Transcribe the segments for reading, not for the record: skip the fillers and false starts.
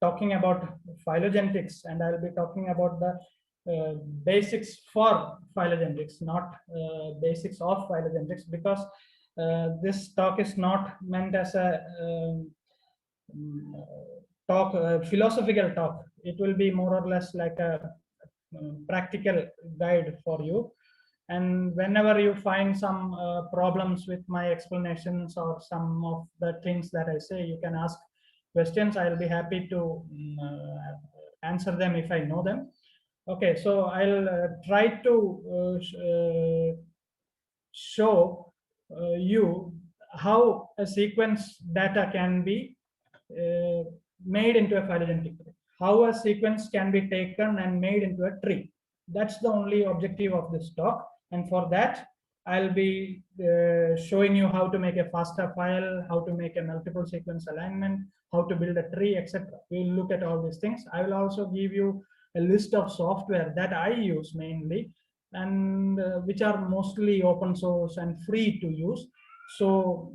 talking about phylogenetics, and I'll be talking about the basics for phylogenetics, not basics of phylogenetics, because this talk is not meant as a talk, philosophical talk. It will be more or less like a practical guide for you. And whenever you find some problems with my explanations or some of the things that I say, you can ask questions. I'll be happy to answer them if I know them. Okay, so I'll try to show you how a sequence data can be made into a phylogenetic tree, how a sequence can be taken and made into a tree. That's the only objective of this talk. And for that, I'll be showing you how to make a FASTA file, how to make a multiple sequence alignment, how to build a tree, etc. We'll look at all these things. I will also give you a list of software that I use mainly, and which are mostly open source and free to use. So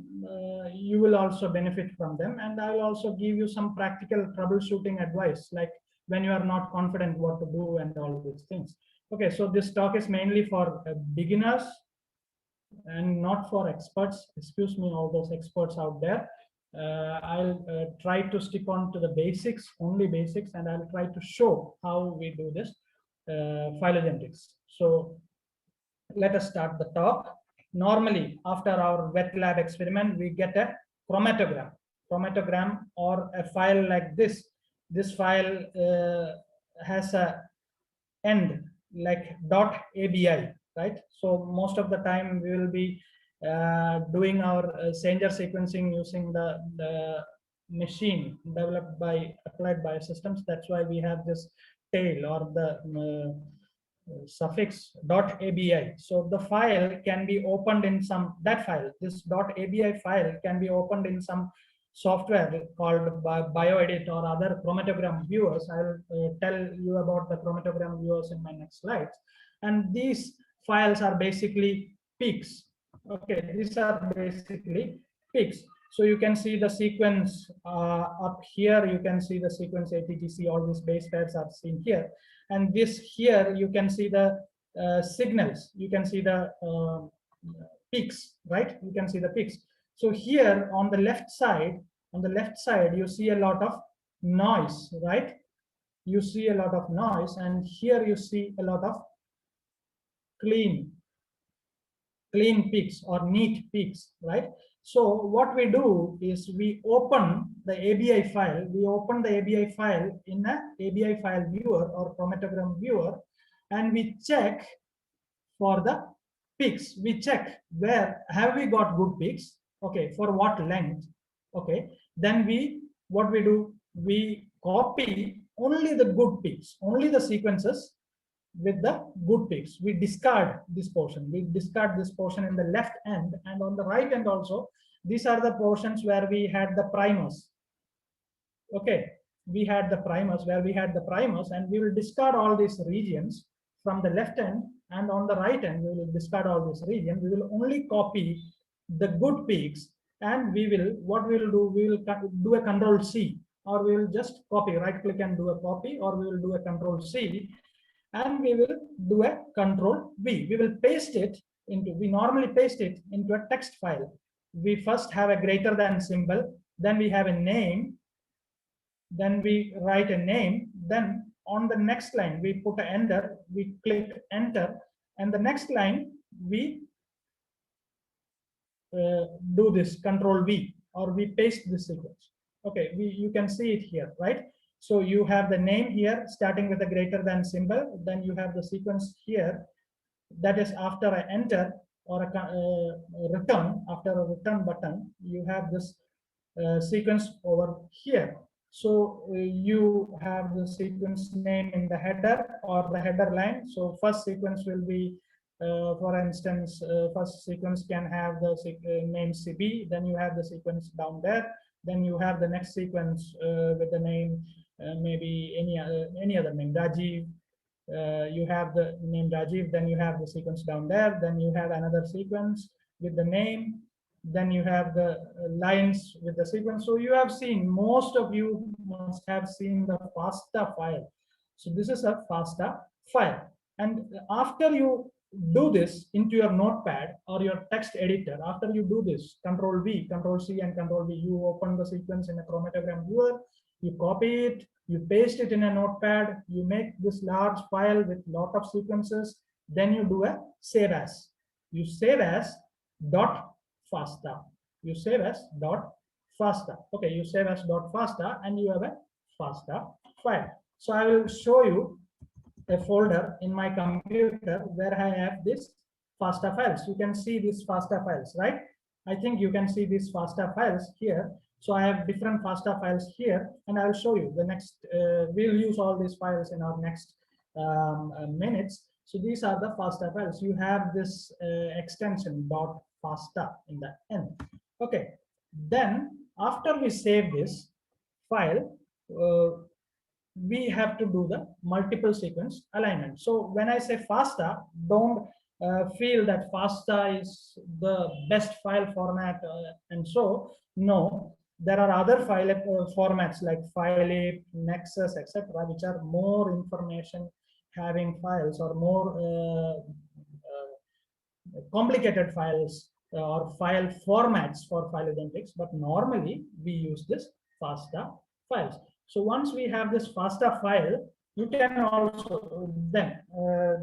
you will also benefit from them. And I will also give you some practical troubleshooting advice, like when you are not confident what to do and all these things. Okay, so this talk is mainly for beginners and not for experts. Excuse me, all those experts out there. I'll try to stick on to the basics, only basics, and I'll try to show how we do this phylogenetics. So let us start the talk. Normally, after our wet lab experiment, we get a chromatogram or a file like this. This file has a end like .abi, right? So most of the time we will be doing our Sanger sequencing using the machine developed by Applied Biosystems. That's why we have this tail or the suffix .abi. So the file can be opened in this .abi file can be opened in some software called BioEdit or other chromatogram viewers. I'll tell you about the chromatogram viewers in my next slides. And these files are basically peaks. Okay, these are basically peaks. So you can see the sequence up here. You can see the sequence ATGC. All these base pairs are seen here. And this here, you can see the signals. You can see the peaks, right? You can see the peaks. So here on the left side, you see a lot of noise, right? You see a lot of noise, and here you see a lot of clean peaks or neat peaks, right? So what we do is we open the ABI file. We open the ABI file in a ABI file viewer or chromatogram viewer, and we check for the peaks. We check where have we got good peaks. Okay, for what length. Okay, then what we do, we copy only the good peaks, only the sequences with the good peaks. We discard this portion. We discard this portion in the left end, and on the right end also. These are the portions where we had the primers. Okay, we had the primers and we will discard all these regions from the left end, and on the right end we will discard all this region. We will only copy the good peaks, and what we will do, we will do a Control C, or we will just copy, right click and do a copy, or we will do a Control C, and we will do a Control V. We will paste it into, we normally paste it into a text file. We first have a greater than symbol, then we have a name, then we write a name, then on the next line we put an enter, we click enter, and the next line we do this Control V, or we paste this sequence. Okay, you can see it here, right? So you have the name here starting with a greater than symbol, then you have the sequence here, that is after I enter or a return, after a return button, you have this sequence over here. So you have the sequence name in the header or the header line. So first sequence will be, for instance, first sequence can have the name CB, then you have the sequence down there, then you have the next sequence with the name maybe any other name, Rajiv. You have the name Rajiv, then you have the sequence down there, then you have another sequence with the name, then you have the lines with the sequence. So you have seen, most of you must have seen the FASTA file. So this is a FASTA file. And after you do this into your notepad or your text editor, after you do this, Control V, Control C, and Control V, you open the sequence in a chromatogram viewer, you copy it, you paste it in a notepad, you make this large file with lot of sequences, then you do a save as. You save as dot FASTA. You save as dot FASTA. Okay, you save as dot FASTA and you have a FASTA file. So I will show you a folder in my computer where I have this FASTA files. You can see these FASTA files, right? I think you can see these FASTA files here. So I have different FASTA files here, and I'll show you the next. We'll use all these files in our next minutes. So these are the FASTA files. You have this extension dot FASTA in the end. Okay. Then after we save this file, we have to do the multiple sequence alignment. So when I say FASTA, don't feel that FASTA is the best file format and so no, there are other file formats like FileIp, Nexus, etc., which are more information having files or more complicated files or file formats for phylogenetics, but normally we use this FASTA files. So once we have this FASTA file, you can also then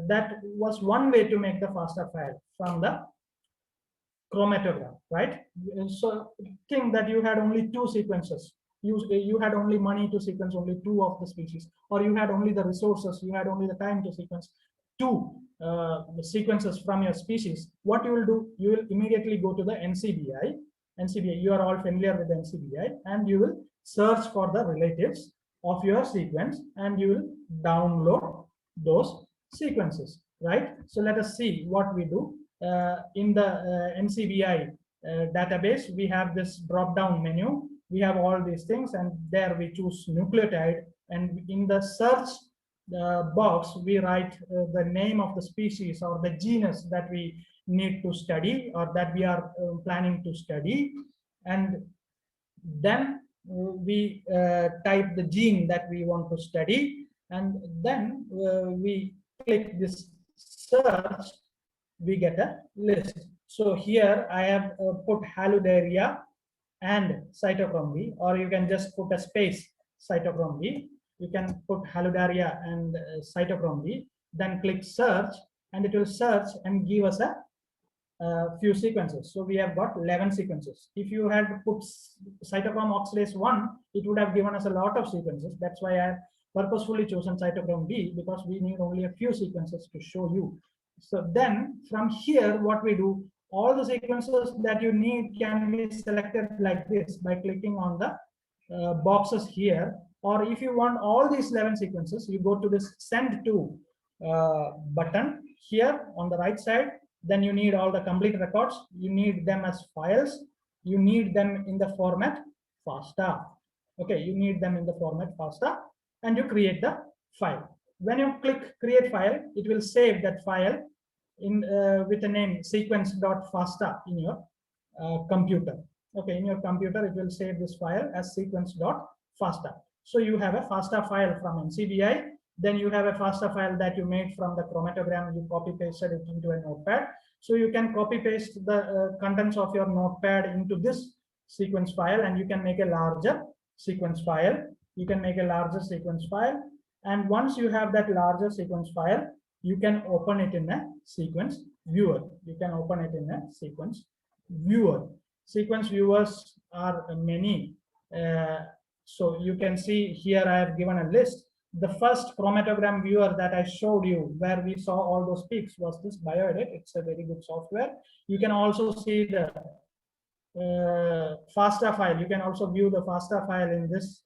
that was one way to make the FASTA file from the chromatogram, right? So think that you had only two sequences. You had only money to sequence only two of the species, or you had only the resources, you had only the time to sequence two sequences from your species. What you will do, you will immediately go to the NCBI. NCBI, you are all familiar with NCBI, and you will search for the relatives of your sequence, and you will download those sequences, right? So let us see what we do. In the NCBI database, we have this drop-down menu. We have all these things, and there we choose nucleotide, and in the search box, we write the name of the species or the genus that we need to study or that we are planning to study, and then we type the gene that we want to study, and then we click this search, we get a list. So here I have put Haludaria and cytochrome B, or you can just put a space cytochrome B. You can put Haludaria and cytochrome B, then click search, and it will search and give us a few sequences. So we have got 11 sequences. If you had put cytochrome oxidase 1, it would have given us a lot of sequences. That's why I have purposefully chosen cytochrome B, because we need only a few sequences to show you. So then from here, what we do, all the sequences that you need can be selected like this by clicking on the boxes here. Or if you want all these 11 sequences, you go to this send to button here on the right side. Then you need all the complete records. You need them as files. You need them in the format FASTA. Okay, you need them in the format FASTA, and you create the file. When you click create file, it will save that file in with the name sequence.fasta in your computer. Okay, in your computer, it will save this file as sequence.fasta. So you have a FASTA file from NCBI. Then you have a FASTA file that you made from the chromatogram. You copy pasted it into a notepad. So you can copy paste the contents of your notepad into this sequence file, and you can make a larger sequence file. You can make a larger sequence file. And once you have that larger sequence file, you can open it in a sequence viewer. You can open it in a sequence viewer. Sequence viewers are many. So you can see here I have given a list. The first chromatogram viewer that I showed you, where we saw all those peaks, was this BioEdit. It's a very good software. You can also see the FASTA file. You can also view the FASTA file in this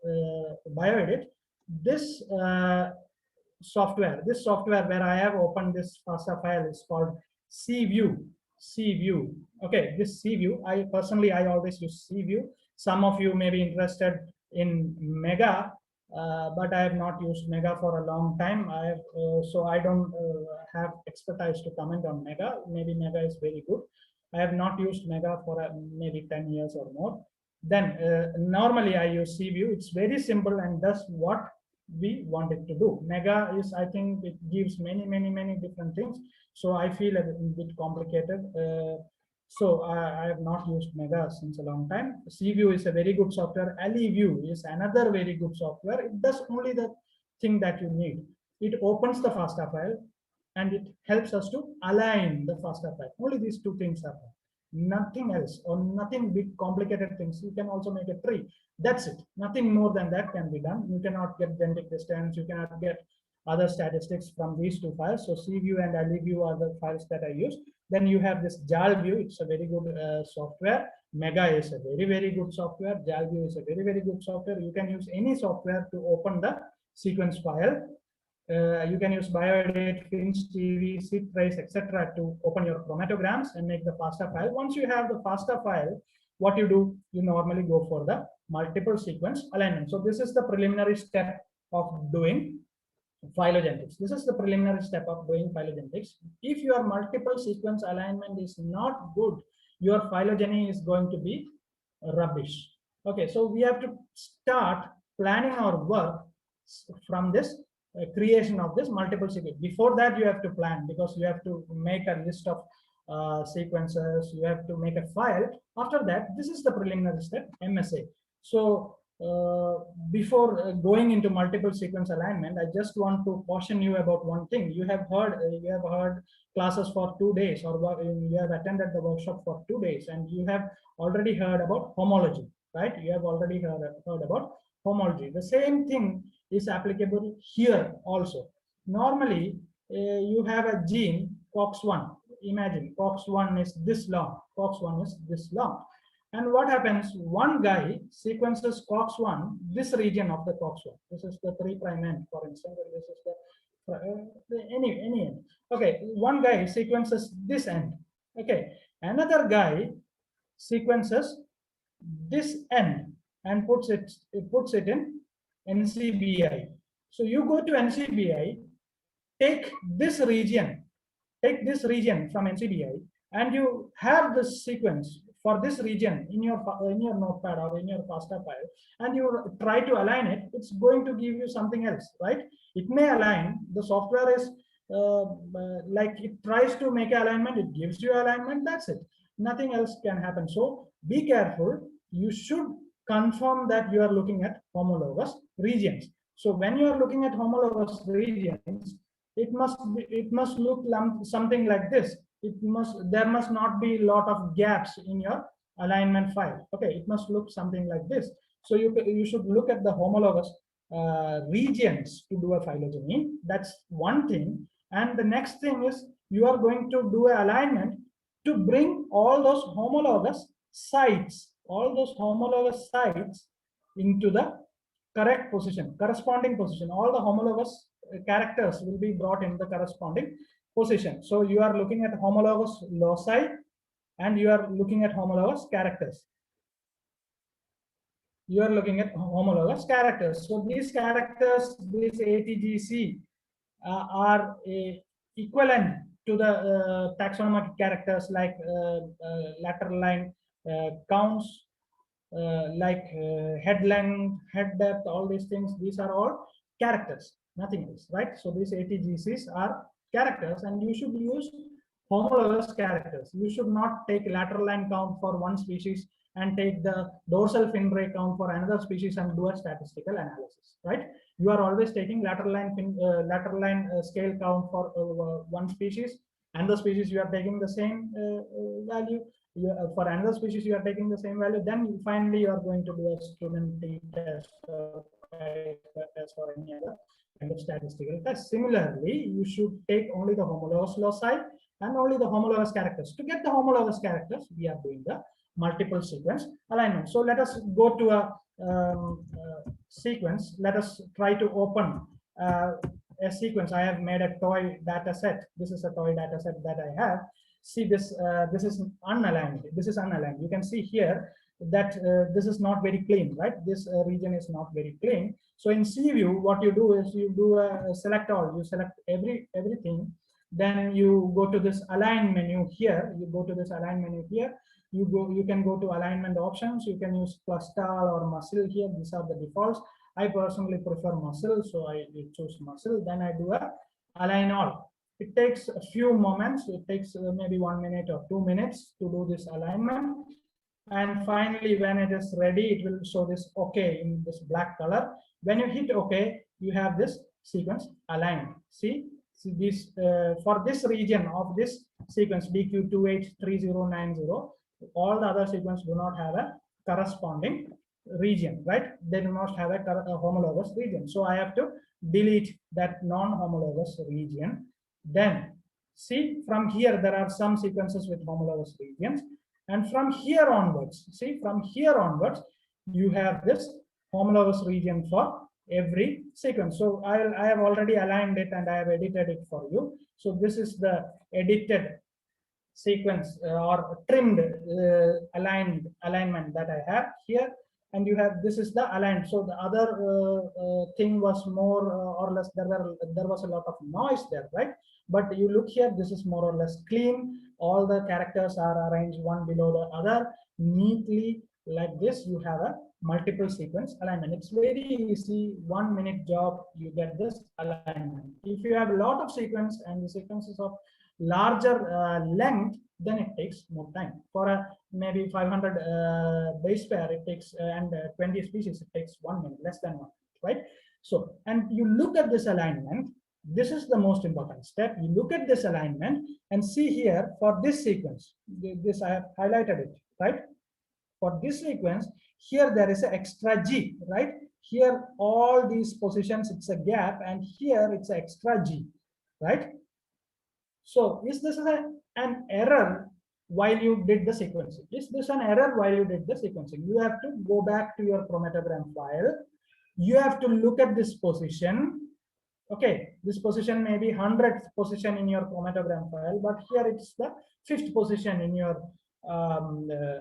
BioEdit. This software where I have opened this FASTA file is called CView. CView. Okay, this CView. I personally always use CView. Some of you may be interested in Mega, but I have not used Mega for a long time. So I don't have expertise to comment on Mega. Maybe Mega is very good. I have not used Mega for maybe 10 years or more. then normally I use C view. It's very simple and does what we want it to do. Mega is, I think it gives many different things. So I feel a bit complicated. So I have not used Mega since a long time. CView is a very good software. AliView is another very good software. It does only the thing that you need. It opens the FASTA file and it helps us to align the FASTA file. Only these two things are there. Nothing else, or nothing big complicated things. You can also make a tree. That's it. Nothing more than that can be done. You cannot get genetic distance. You cannot get other statistics from these two files. So CView and AliView are the files that I use. Then you have this JALView. It's a very good software. Mega is a very good software. JALView is a very good software. You can use any software to open the sequence file. You can use Bioedit, FinchTV, CTrace, etc. to open your chromatograms and make the FASTA file. Once you have the FASTA file, what you do, you normally go for the multiple sequence alignment. So this is the preliminary step of doing phylogenetics. This is the preliminary step of doing phylogenetics. If your multiple sequence alignment is not good, your phylogeny is going to be rubbish. Okay, so we have to start planning our work from this creation of this multiple sequence. Before that, you have to plan, because you have to make a list of sequences, you have to make a file. After that, this is the preliminary step, MSA. So before going into multiple sequence alignment, I just want to caution you about one thing. You have heard classes for 2 days, or you have attended the workshop for 2 days, and you have already heard about homology, right? You have already heard about homology. The same thing is applicable here also. Normally, you have a gene COX1. Imagine COX1 is this long, COX1 is this long. And what happens? One guy sequences COX1, this region of the COX1. This is the 3' end, for instance. This is the any end. Okay, one guy sequences this end. Okay, another guy sequences this end and puts it in NCBI. So you go to NCBI, take this region from NCBI, and you have this sequence for this region in your notepad or in your FASTA file, and you try to align it. It's going to give you something else, right? It may align. The software is like, it tries to make an alignment, it gives you alignment, that's it. Nothing else can happen. So be careful. You should confirm that you are looking at homologous regions. So when you are looking at homologous regions, it must look something like this. There must not be a lot of gaps in your alignment file. Okay, it must look something like this. So you should look at the homologous regions to do a phylogeny. That's one thing. And the next thing is, you are going to do an alignment to bring all those homologous sites into the correct position, corresponding position. All the homologous characters will be brought in the corresponding position. So you are looking at homologous loci and you are looking at homologous characters. You are looking at homologous characters. So these characters, these ATGC, are equivalent to the taxonomic characters like lateral line counts, like head length, head depth, all these things. These are all characters, nothing else, right? So these ATGCs are characters, and you should use homologous characters. You should not take lateral line count for one species and take the dorsal fin ray count for another species and do a statistical analysis, right? You are always taking lateral line scale count for one species, and the species you are taking the same value. For another species you are taking the same value. Then finally you are going to do a student test or any other kind of statistical test. Similarly, you should take only the homologous loci and only the homologous characters. To get the homologous characters, we are doing the multiple sequence alignment. So let us go to a sequence. Let us try to open a sequence. I have made a toy data set. This is a toy data set that I have. See this, this is unaligned. This is unaligned. You can see here that this is not very clean, right? This region is not very clean. So in CView, what you do is you do a select all. You select everything. Then you go to this align menu here. You go to this align menu here. You can go to alignment options. You can use cluster or muscle here. These are the defaults. I personally prefer muscle, so I choose muscle. Then I do a align all. It takes a few moments. It takes maybe 1 minute or 2 minutes to do this alignment. And finally, when it is ready, it will show this OK in this black color. When you hit OK, you have this sequence aligned. See this for this region of this sequence DQ283090, all the other sequence do not have a corresponding region, right? They do not have a homologous region. So I have to delete that non-homologous region. Then see, from here there are some sequences with homologous regions, and from here onwards, see, from here onwards you have this homologous region for every sequence. So I have already aligned it and I have edited it for you. So this is the edited sequence or trimmed alignment that I have here. And you have, this is the aligned. So the other thing was more or less, there was a lot of noise there, right? But you look here, this is more or less clean. All the characters are arranged one below the other neatly like this. You have a multiple sequence alignment. It's very easy, 1 minute job, you get this alignment. If you have a lot of sequence and the sequences of larger length, then it takes more time. For a maybe 500 base pair, it takes and 20 species, it takes 1 minute, less than 1 minute, right? So, and you look at this alignment. This is the most important step. You look at this alignment and see here for this sequence. This I have highlighted it, right? For this sequence, here there is an extra G, right? Here all these positions, it's a gap, and here it's an extra G, right? So is this an error while you did the sequencing? Is this an error while you did the sequencing? You have to go back to your chromatogram file. You have to look at this position. Okay, this position may be 100th position in your chromatogram file, but here it's the 5th position in your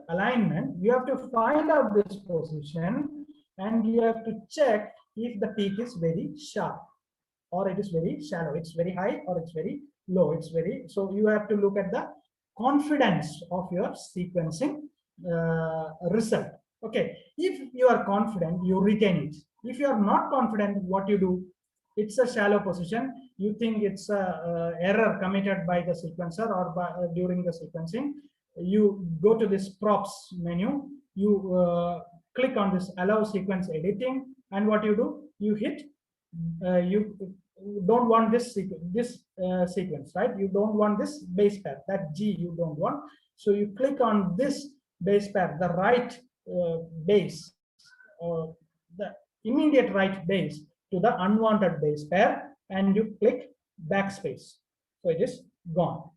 alignment. You have to find out this position and you have to check if the peak is very sharp or it is very shallow. It's very high or it's very low. It's very, so you have to look at the confidence of your sequencing result. Okay, if you are confident, you retain it. If you are not confident, what you do? It's a shallow position. You think it's a error committed by the sequencer or by, during the sequencing. You go to this props menu. You click on this allow sequence editing, and what you do? You hit. You don't want this sequence, right? You don't want this base pair. That G you don't want. So you click on this base pair, the right base, or the immediate right base to the unwanted base pair, and you click backspace. So it is gone.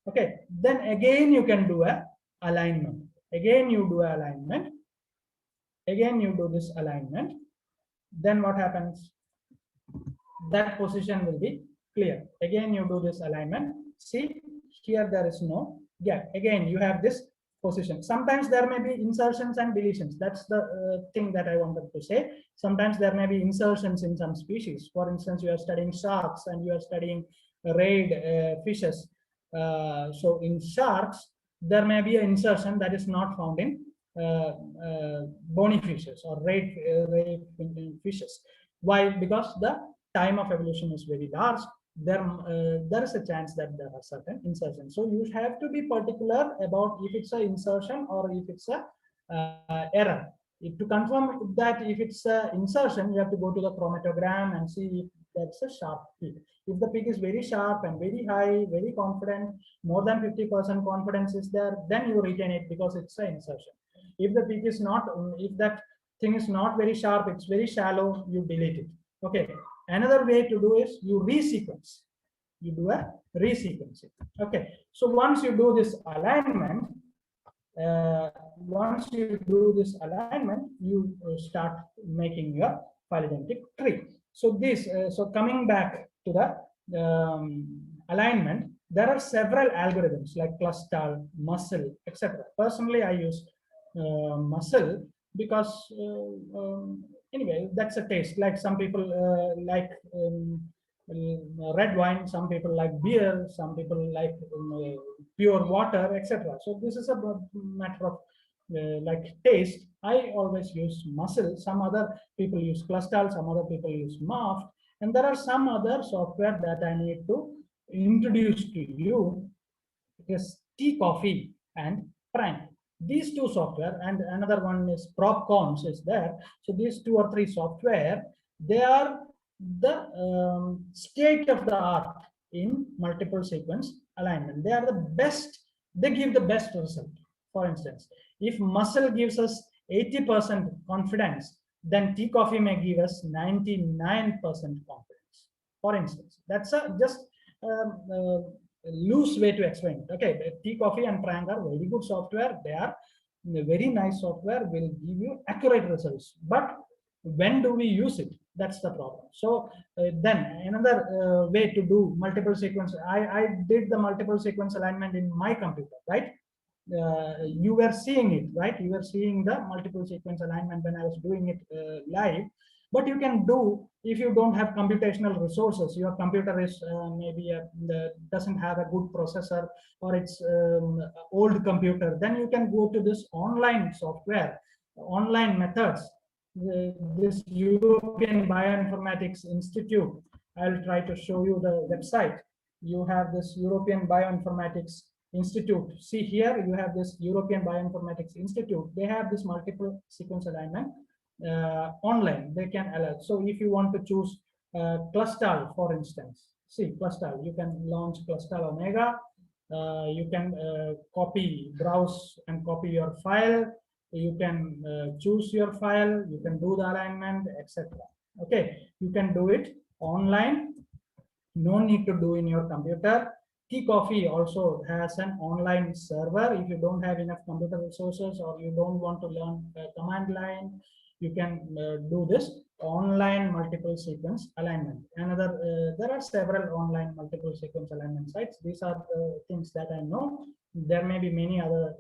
Okay, then again you can do a alignment. Again you do alignment. Again you do this alignment. Then what happens? That position will be clear. Again you do this alignment. See, here there is no gap. Again you have this position. Sometimes there may be insertions and deletions. That's the thing that I wanted to say. Sometimes there may be insertions in some species. For instance, you are studying sharks and you are studying rayed fishes. So in sharks, there may be an insertion that is not found in bony fishes or rayed fishes. Why? Because the time of evolution is very large. There is a chance that there are certain insertions. So you have to be particular about if it's an insertion or if it's a error. To confirm that if it's an insertion, you have to go to the chromatogram and see if that's a sharp peak. If the peak is very sharp and very high, very confident, more than 50% confidence is there, then you retain it because it's an insertion. If the peak is not, if that thing is not very sharp, it's very shallow, you delete it. Okay. Another way to do is you resequence. You do a resequencing. Okay. So once you do this alignment, you start making your phylogenetic tree. So this, so coming back to the alignment, there are several algorithms like Clustal, Muscle, etc. Personally, I use Muscle because anyway, that's a taste. Like some people like red wine, some people like beer, some people like pure water, etc. So this is a matter of like taste. I always use muscle. Some other people use Clustal, some other people use Maft, and there are some other software that I need to introduce to you. Is Tea Coffee and Prime. These two software, and another one is PropCons is there. So these two or three software, they are the state of the art in multiple sequence alignment. They are the best. They give the best result. For instance, if muscle gives us 80% confidence, then Tea Coffee may give us 99% confidence. For instance, that's a just loose way to explain it. Okay, Tea Coffee and Prang are very good software. They are very nice software, will give you accurate results. But when do we use it? That's the problem. So then another way to do multiple sequence. I did the multiple sequence alignment in my computer, right? You were seeing it, right? You were seeing the multiple sequence alignment when I was doing it live. But you can do if you don't have computational resources. Your computer is maybe doesn't have a good processor, or it's old computer. Then you can go to this online software, online methods. This European Bioinformatics Institute. I'll try to show you the website. You have this European Bioinformatics Institute. See here, you have this European Bioinformatics Institute. They have this multiple sequence alignment online. They can allow. So if you want to choose Clustal, for instance, see Clustal, you can launch Clustal Omega. You can browse and copy your file. You can choose your file. You can do the alignment, etc. Okay, you can do it online. No need to do in your computer. Tea Coffee also has an online server. If you don't have enough computer resources, or you don't want to learn command line, you can do this online multiple sequence alignment. There are several online multiple sequence alignment sites. These are the things that I know. There may be many other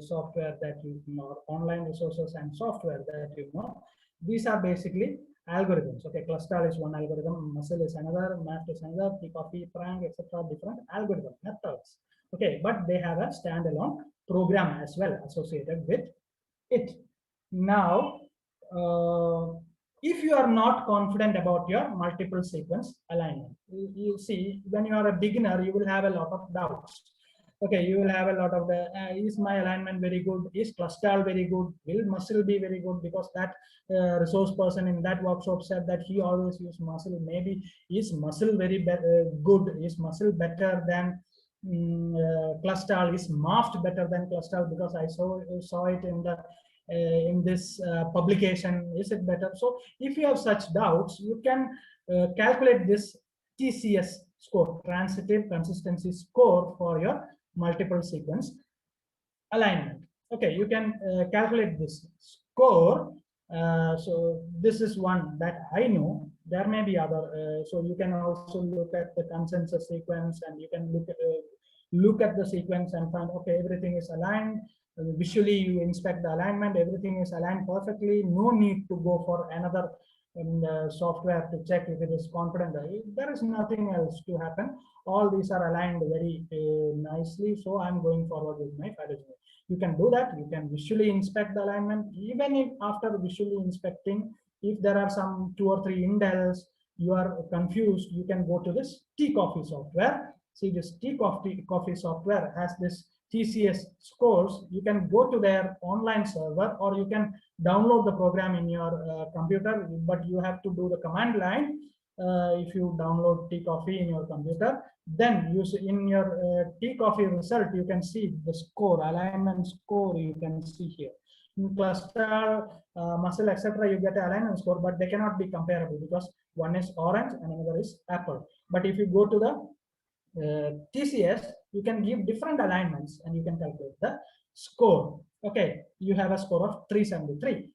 software that you know, online resources and software that you know. These are basically algorithms. Okay, Clustal is one algorithm, Muscle is another, Maft is another, Tea Coffee, Prang, etc. Different algorithm methods. Okay, but they have a standalone program as well associated with it. Now, if you are not confident about your multiple sequence alignment, you see, when you are a beginner, you will have a lot of doubts. Okay, you will have a lot of the is my alignment very good, is Clustal very good, will Muscle be very good? Because that resource person in that workshop said that he always use Muscle. Maybe is Muscle very good, is Muscle better than Clustal, is Maft better than Clustal? Because I saw it in the in this publication, is it better? So if you have such doubts, you can calculate this TCS score, transitive consistency score, for your multiple sequence alignment. Okay, you can calculate this score. So this is one that I know. There may be other. So you can also look at the consensus sequence, and you can look at the sequence and find, okay, everything is aligned. Visually, you inspect the alignment, everything is aligned perfectly. No need to go for another software to check if it is confident. There is nothing else to happen. All these are aligned very nicely. So I'm going forward with my phylogenetic. You can do that. You can visually inspect the alignment. Even if after visually inspecting, if there are some 2 or 3 indels, you are confused, you can go to this Tea Coffee software. See, this Tea Coffee software has this TCS scores. You can go to their online server, or you can download the program in your computer, but you have to do the command line. If you download Tea Coffee in your computer, then use in your Tea Coffee result, you can see the score, alignment score, you can see here. In Clustal, Muscle, etc., you get an alignment score, but they cannot be comparable because one is orange and another is apple. But if you go to the TCS, you can give different alignments and you can calculate the score. Okay, you have a score of 373.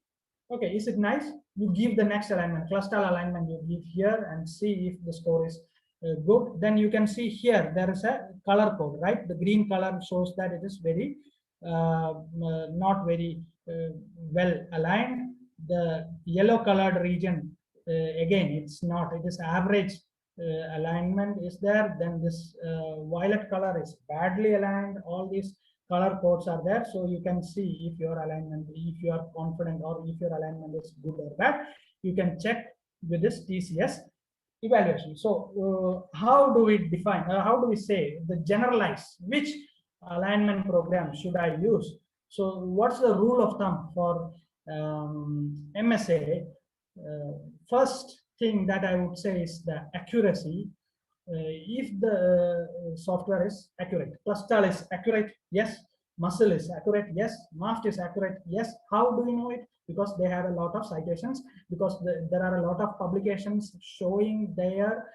Okay, is it nice? You give the next alignment, Clustal alignment, you give here and see if the score is good. Then you can see here there is a color code, right? The green color shows that it is very not very well aligned. The yellow colored region, again, it's not, it is average alignment is there, then this violet color is badly aligned. All these color codes are there, so you can see if your alignment, if you are confident, or if your alignment is good or bad. You can check with this TCS evaluation. So how do we define, how do we say the generalize which alignment program should I use? So what's the rule of thumb for MSA? First thing that I would say is the accuracy. If the software is accurate, Clustal is accurate, yes. Muscle is accurate, yes. MAFT is accurate, yes. How do we know it? Because they have a lot of citations, because there are a lot of publications showing their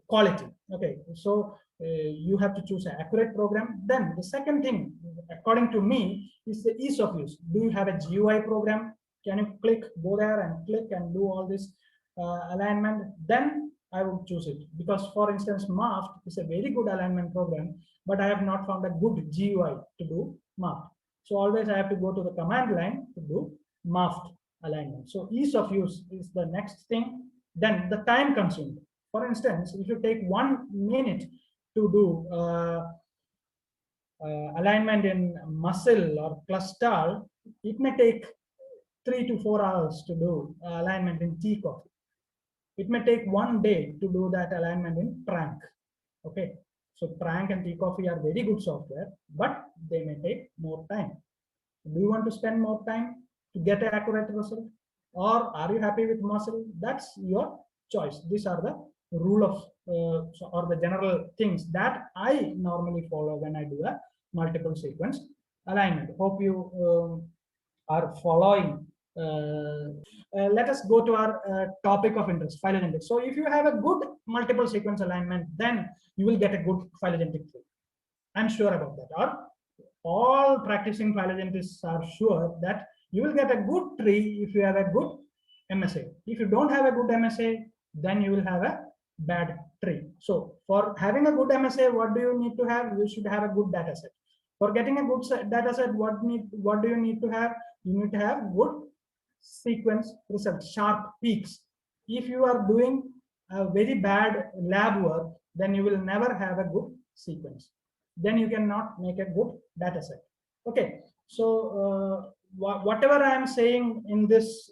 quality. Okay, so you have to choose an accurate program. Then the second thing, according to me, is the ease of use. Do you have a GUI program? Can you go there and click and do all this alignment? Then I would choose it, because for instance, MAFT is a very good alignment program, but I have not found a good GUI to do MAFT. So always I have to go to the command line to do MAFT alignment. So ease of use is the next thing. Then the time consumed. For instance, if you take 1 minute to do alignment in Muscle or Clustal, it may take 3 to 4 hours to do alignment in T-Coffee. It may take 1 day to do that alignment in Prank. Okay, so Prank and T-Coffee are very good software, but they may take more time. Do you want to spend more time to get an accurate result, or are you happy with Muscle? That's your choice. These are the rule of or the general things that I normally follow when I do a multiple sequence alignment. Hope you are following. Let us go to our topic of interest, phylogenetic. So if you have a good multiple sequence alignment, then you will get a good phylogenetic tree. I'm sure about that. Or all practicing phylogenetists are sure that you will get a good tree if you have a good MSA. If you don't have a good MSA, then you will have a bad tree. So for having a good MSA, what do you need to have? You should have a good data set. For getting a good data set, what do you need to have? You need to have good sequence results, sharp peaks. If you are doing a very bad lab work, then you will never have a good sequence. Then you cannot make a good data set. Okay, so whatever I am saying in this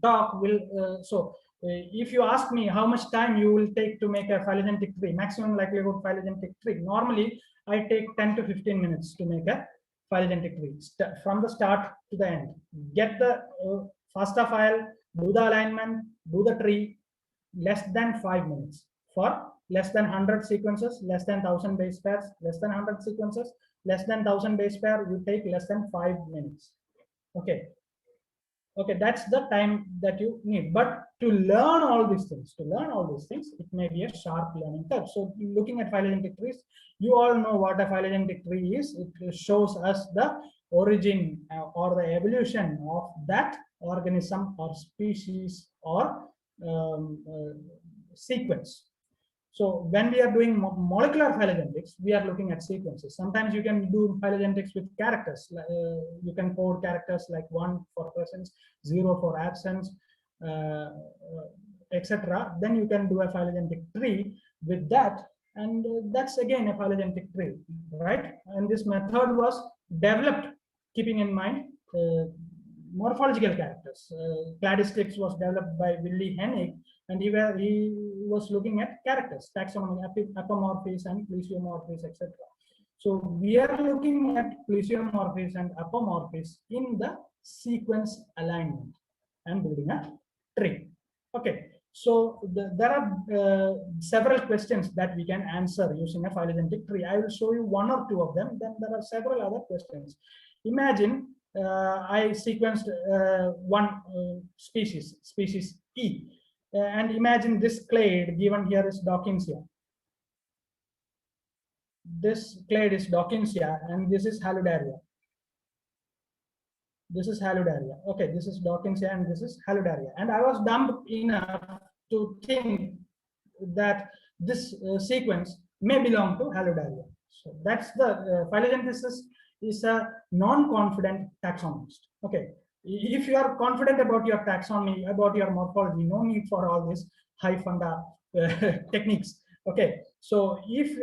talk will if you ask me how much time you will take to make a phylogenetic tree, maximum likelihood phylogenetic tree, normally I take 10 to 15 minutes to make a phylogenetic tree from the start to the end. Get the FASTA file, do the alignment, do the tree, less than 5 minutes. For less than 100 sequences, less than 1000 base pairs, less than 100 sequences, less than 1000 base pair, you take less than 5 minutes. Okay. Okay, that's the time that you need. But to learn all these things, it may be a sharp learning curve. So looking at phylogenetic trees, you all know what a phylogenetic tree is. It shows us the origin or the evolution of that organism or species or sequence. So when we are doing molecular phylogenetics, we are looking at sequences. Sometimes you can do phylogenetics with characters. You can code characters like 1 for presence, 0 for absence, etc. Then you can do a phylogenetic tree with that, and that's again a phylogenetic tree, right? And this method was developed keeping in mind morphological characters. Cladistics was developed by Willy Hennig, and he was looking at characters, taxonomy, apomorphies and plesiomorphies, etc. So we are looking at plesiomorphies and apomorphies in the sequence alignment and building a tree. Okay, so there are several questions that we can answer using a phylogenetic tree. I will show you 1 or 2 of them. Then there are several other questions. Imagine I sequenced one species E. And imagine this clade given here is Dawkinsia. This clade is Dawkinsia, and this is Haludaria. This is Haludaria. Okay, this is Dawkinsia, and this is Haludaria. And I was dumb enough to think that this sequence may belong to Haludaria. So that's the phylogeneticist is a non-confident taxonomist. Okay, If you are confident about your taxonomy, about your morphology, no need for all this high funda techniques. Okay, so if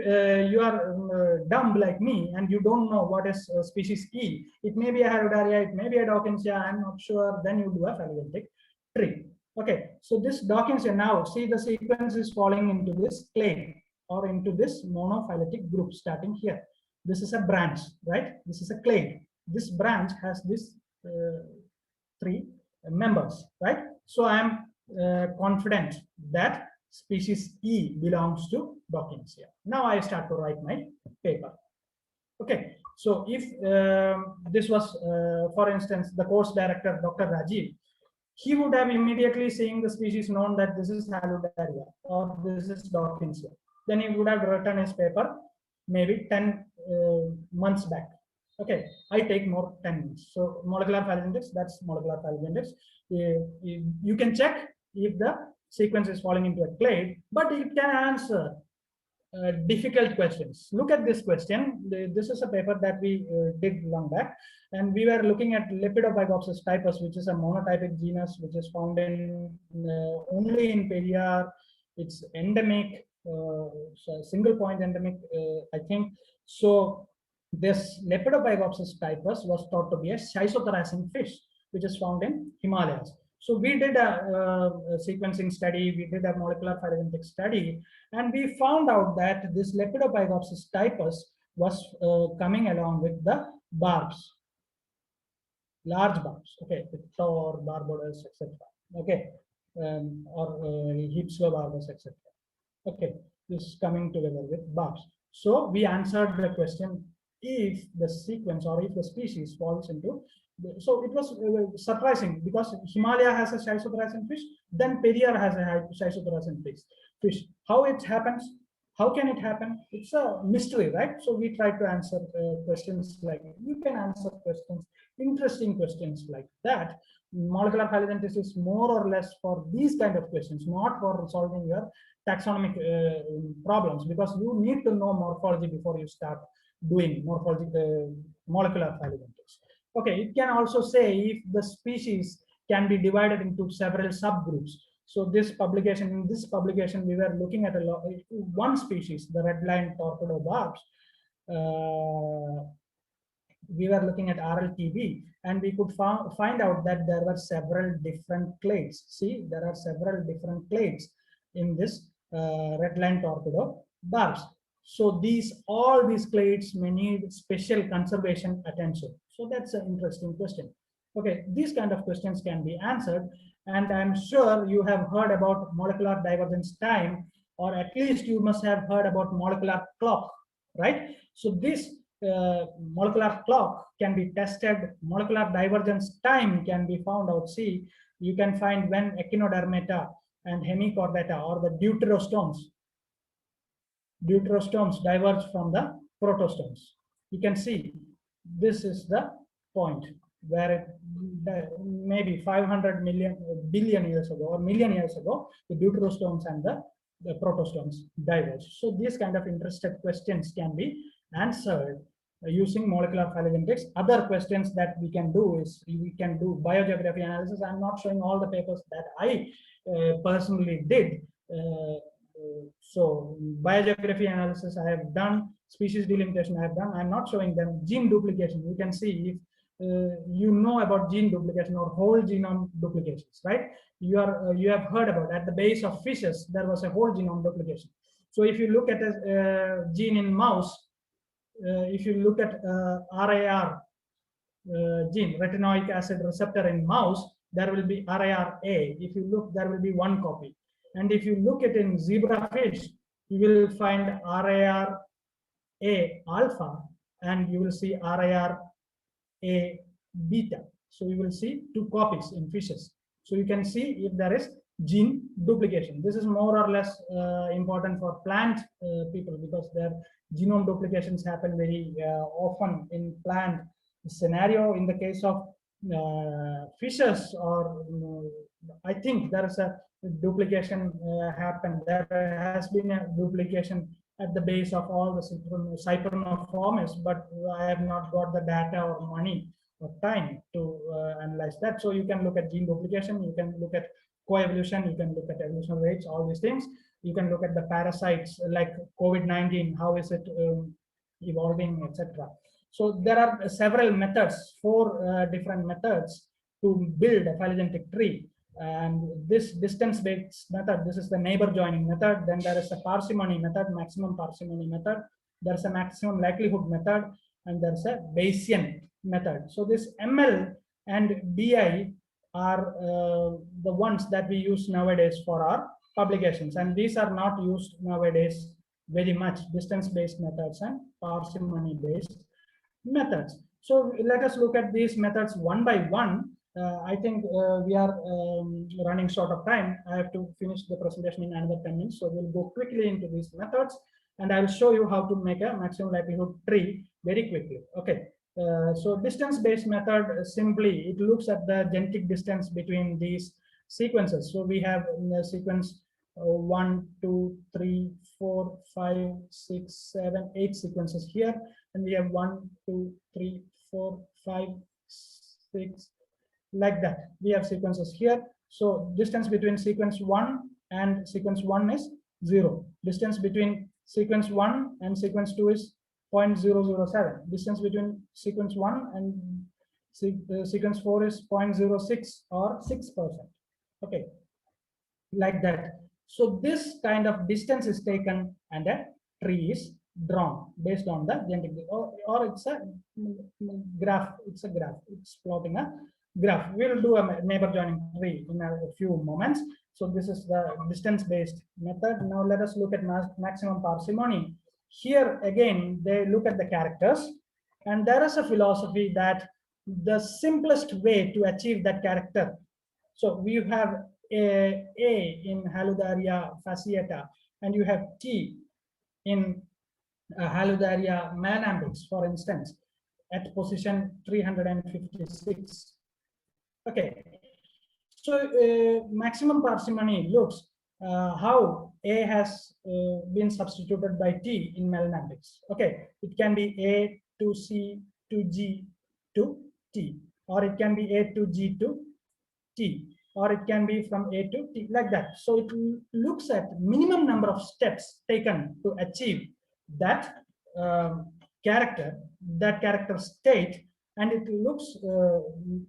you are dumb like me and you don't know what is species E, it may be a Herodaria, it may be a Dawkinsia, I'm not sure, then you do a phylogenetic tree. Okay, so this Dawkinsia, now see the sequence is falling into this clade or into this monophyletic group starting here. This is a branch, right? This is a clade. This branch has this three members, right? So I am confident that species E belongs to Dawkinsia. Now I start to write my paper. Okay, so if this was, for instance, the course director, Dr. Rajiv, he would have immediately seen the species known that this is Haludaria or this is Dawkinsia. Then he would have written his paper maybe 10 months back. Okay, I take more 10 months. So molecular phylogenetics, that's molecular phylogenetics. You can check if the sequence is falling into a clade, but it can answer difficult questions. Look at this question. This is a paper that we did long back, and we were looking at Lepidopygopsis typus, which is a monotypic genus which is found in only in Periyar. It's endemic, so single point endemic, I think. So this Lepidopygopsis typus was thought to be a schistothracine fish, which is found in Himalayas. So we did a sequencing study, we did a molecular phylogenetic study, and we found out that this Lepidopygopsis typus was coming along with the barbs, large barbs, okay, Thor, Barbodes, etc. Okay, or Hypsilobarbus, etc. Okay, this is coming together with barbs. So we answered the question if the sequence or if the species falls into. So it was surprising because Himalaya has a schistothracine fish, then Periyar has a schistothracine fish. How it happens? How can it happen? It's a mystery, right? So we try to answer questions like, you can answer questions, interesting questions like that. Molecular phylogenetics is more or less for these kind of questions, not for solving your taxonomic problems, because you need to know morphology before you start doing morphology, molecular phylogenetics. Okay, it can also say if the species can be divided into several subgroups. So this publication, in this publication, we were looking at one species, the red-lined torpedo barbs. We were looking at RLTB, and we could find out that there were several different clades. See, there are several different clades in this red-lined torpedo barbs. So all these clades may need special conservation attention. So that's an interesting question. Okay, these kind of questions can be answered, and I'm sure you have heard about molecular divergence time, or at least you must have heard about molecular clock, right? So this molecular clock can be tested, molecular divergence time can be found out. See, you can find when echinodermata and hemichordata or the deuterostomes diverge from the protostomes. You can see this is the point where it, maybe 500 billion years ago or million years ago, the deuterostomes and the protostomes diverge. So these kind of interesting questions can be answered using molecular phylogenetics. Other questions that we can do is we can do biogeography analysis. I'm not showing all the papers that I personally did. So biogeography analysis I have done, species delimitation I have done. I'm not showing them. Gene duplication, you can see if you know about gene duplication or whole genome duplications, right? You have heard about at the base of fishes there was a whole genome duplication. So if you look at a gene in mouse, if you look at RAR gene, retinoic acid receptor in mouse, there will be RARA. If you look, there will be one copy. And if you look at in zebrafish, you will find RARA alpha, and you will see RARA beta. So you will see two copies in fishes. So you can see if there is gene duplication. This is more or less important for plant people because their genome duplications happen very often in plant scenario. In the case of fishes, or I think there is a duplication happened. There has been a duplication at the base of all the Cyprinoformes, but I have not got the data or money of time to analyze that. So you can look at gene duplication, you can look at coevolution, you can look at evolution rates, all these things. You can look at the parasites like COVID-19, how is it evolving, etc. So there are several methods, 4 different methods to build a phylogenetic tree. And this distance-based method, this is the neighbor joining method. Then there is a parsimony method, maximum parsimony method. There's a maximum likelihood method, and there's a Bayesian method. So this ML and BI are the ones that we use nowadays for our publications, and these are not used nowadays very much, distance-based methods and parsimony-based methods. So let us look at these methods one by one. I think we are running short of time. I have to finish the presentation in another 10 minutes. So we'll go quickly into these methods, and I will show you how to make a maximum likelihood tree very quickly. Okay. So distance-based method, simply it looks at the genetic distance between these sequences. So we have sequence 1, 2, 3, 4, 5, 6, 7, 8 sequences here, and we have 1, 2, 3, 4, 5, 6, like that. We have sequences here. So distance between sequence 1 and sequence 1 is 0. Distance between sequence 1 and sequence 2 is 0.007. Distance between sequence 1 and sequence 4 is 0.06 or 6%. Okay, like that. So this kind of distance is taken and a tree is drawn based on the genetic, or it's a graph. It's a graph. It's plotting a graph. We'll do a neighbor joining tree in a few moments. So this is the distance-based method. Now let us look at maximum parsimony. Here again, they look at the characters, and there is a philosophy that the simplest way to achieve that character. So we have A in Haludaria fasciata, and you have T in Haludaria melanambix, for instance, at position 356. Okay, so maximum parsimony looks how A has been substituted by T in melanambix. Okay, it can be A to C to G to T, or it can be A to G to T, or it can be from A to T, like that. So it looks at minimum number of steps taken to achieve that character state, and it looks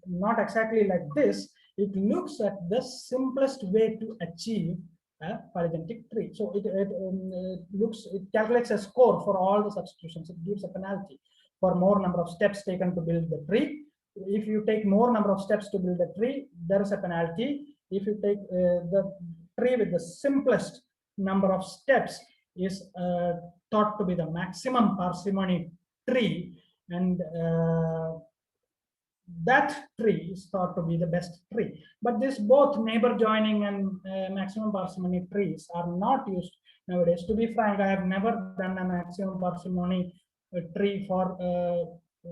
not exactly like this. It looks at the simplest way to achieve a phylogenetic tree. So it calculates a score for all the substitutions. It gives a penalty for more number of steps taken to build the tree. If you take more number of steps to build a tree, there is a penalty. If you take the tree with the simplest number of steps is thought to be the maximum parsimony tree, and that tree is thought to be the best tree. But this both neighbor joining and maximum parsimony trees are not used nowadays. To be frank, I have never done a maximum parsimony tree for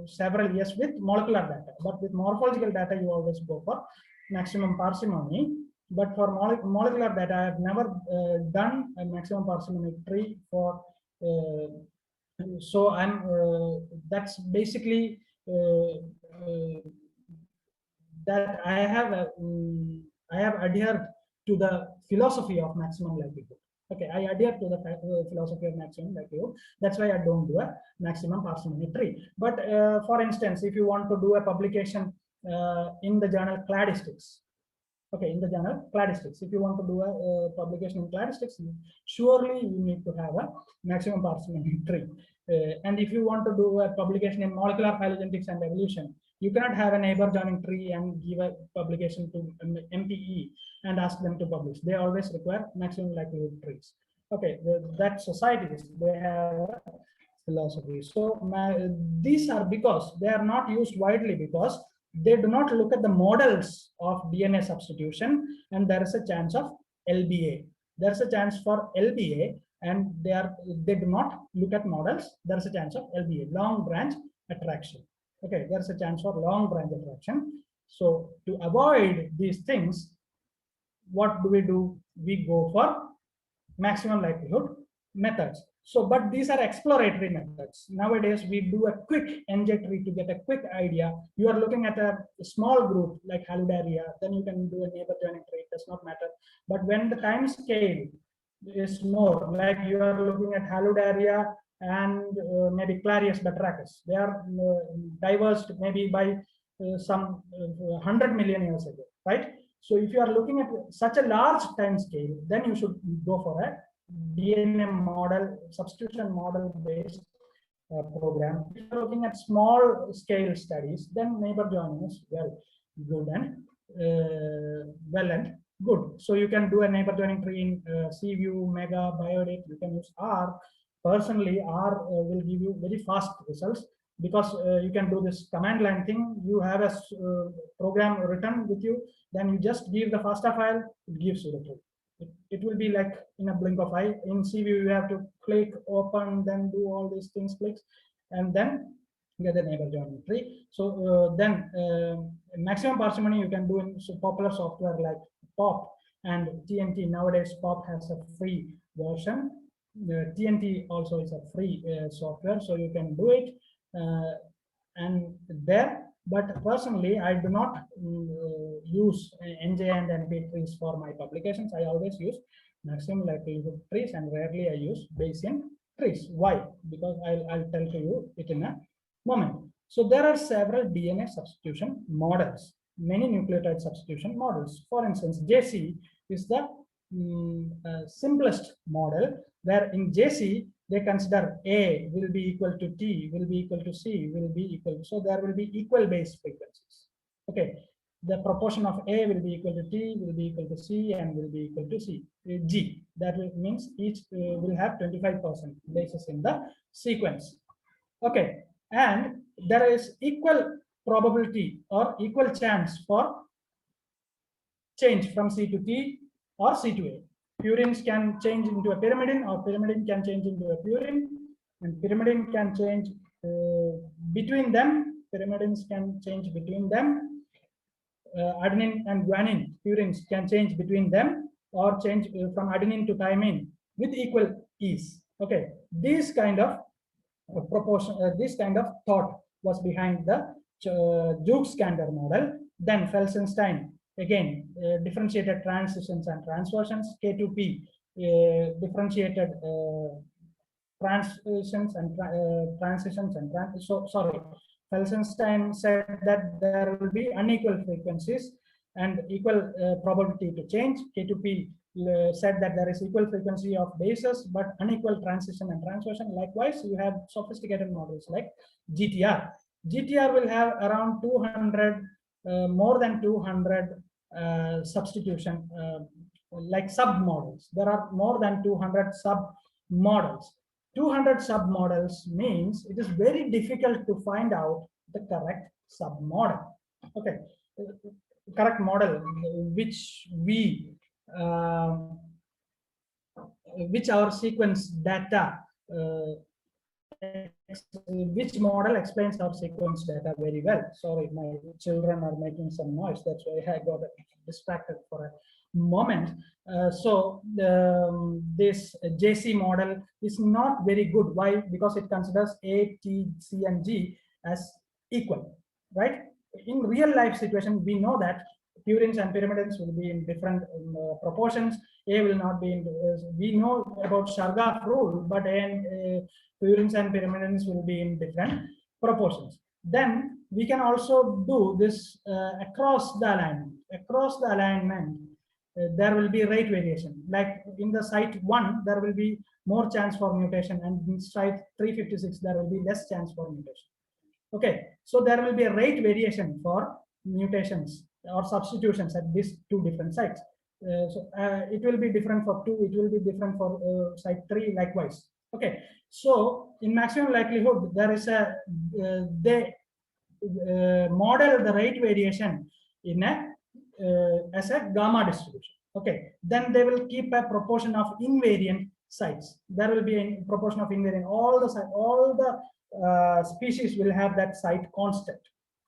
several years with molecular data, but with morphological data you always go for maximum parsimony. But for molecular data, I have never done a maximum parsimony tree for so I'm that's basically that I have adhered to the philosophy of maximum likelihood. Okay, I adhere to the philosophy of maximum likelihood. That's why I don't do a maximum parsimony tree. But for instance, if you want to do a publication in the journal Cladistics, okay, in the journal Cladistics, if you want to do a publication in Cladistics, surely you need to have a maximum parsimony tree. And if you want to do a publication in molecular phylogenetics and evolution, you cannot have a neighbor joining tree and give a publication to MPE and ask them to publish. They always require maximum likelihood trees. Okay, that societies, they have a philosophy. So these are because they are not used widely, because they do not look at the models of DNA substitution, and there is a chance of LBA. There's a chance for LBA, and they do not look at models. There's a chance of LBA, long branch attraction. Okay, there's a chance for long branch attraction. So to avoid these things, what do? We go for maximum likelihood methods. So, but these are exploratory methods. Nowadays, we do a quick NJ tree to get a quick idea. You are looking at a small group like Haludaria, then you can do a neighbor joining tree, it does not matter. But when the time scale is more, like you are looking at Haludaria and maybe Clarius batrachus, they are diverged maybe by some 100 million years ago, right? So if you are looking at such a large time scale, then you should go for a DNA model, substitution model based program. If you're looking at small scale studies, then neighbor joining is well and good. So you can do a neighbor joining tree in CView, Mega, Biodate. You can use R. Personally, R will give you very fast results because you can do this command line thing. You have a program written with you, then you just give the FASTA file, it gives you the tree. It will be like in a blink of eye. In CView, you have to click, open, then do all these things, clicks, and then get the neighbor joining tree. So then maximum parsimony you can do in popular software like POP and TNT. Nowadays, POP has a free version. TNT also is a free software, so you can do it. And there, but personally, I do not use NJ and NP trees for my publications. I always use maximum likelihood trees, and rarely I use Bayesian trees. Why? Because I'll tell you it in a moment. So there are several DNA substitution models, many nucleotide substitution models. For instance, JC is the simplest model, where in JC they consider A will be equal to T, will be equal to C, will be equal to, so there will be equal base frequencies. Okay, the proportion of A will be equal to T, will be equal to C, and will be equal to G. That means each will have 25% bases in the sequence. Okay, and there is equal probability or equal chance for change from C to T or C to A. Purines can change into a pyrimidine, or pyrimidine can change into a purine, and pyrimidine can change between them. Pyrimidines can change between them. Adenine and guanine purines can change between them, or change from adenine to thymine with equal ease. Okay, this kind of proportion, this kind of thought was behind the Jukes-Kander model. Then Felsenstein, again, differentiated transitions and transversions. K2P, differentiated transitions and transitions and sorry. Felsenstein said that there will be unequal frequencies and equal probability to change. K2P said that there is equal frequency of bases but unequal transition and transversion. Likewise, you have sophisticated models like GTR. GTR will have around 200, more than 200 substitution, like submodels. There are more than 200 submodels. 200 submodels means it is very difficult to find out the correct submodel. Okay, correct model which we which our sequence data which model explains our sequence data very well. Sorry, my children are making some noise, that's why I got distracted for a moment. So this JC model is not very good. Why? Because it considers A, T, C, and G as equal, right? In real life situation, we know that purines and pyrimidines will be in different proportions. A will not be in, we know about Chargaff rule, but purines and pyrimidines will be in different proportions. Then we can also do this across the alignment. Across the alignment, there will be rate variation. Like in the site 1, there will be more chance for mutation, and in site 356, there will be less chance for mutation. Okay, so there will be a rate variation for mutations or substitutions at these two different sites. It will be different for 2, it will be different for site 3, likewise. Okay, so in maximum likelihood, there is a they model the rate variation in a as a gamma distribution. Okay, then they will keep a proportion of invariant sites. There will be a proportion of invariant. All the species will have that site constant.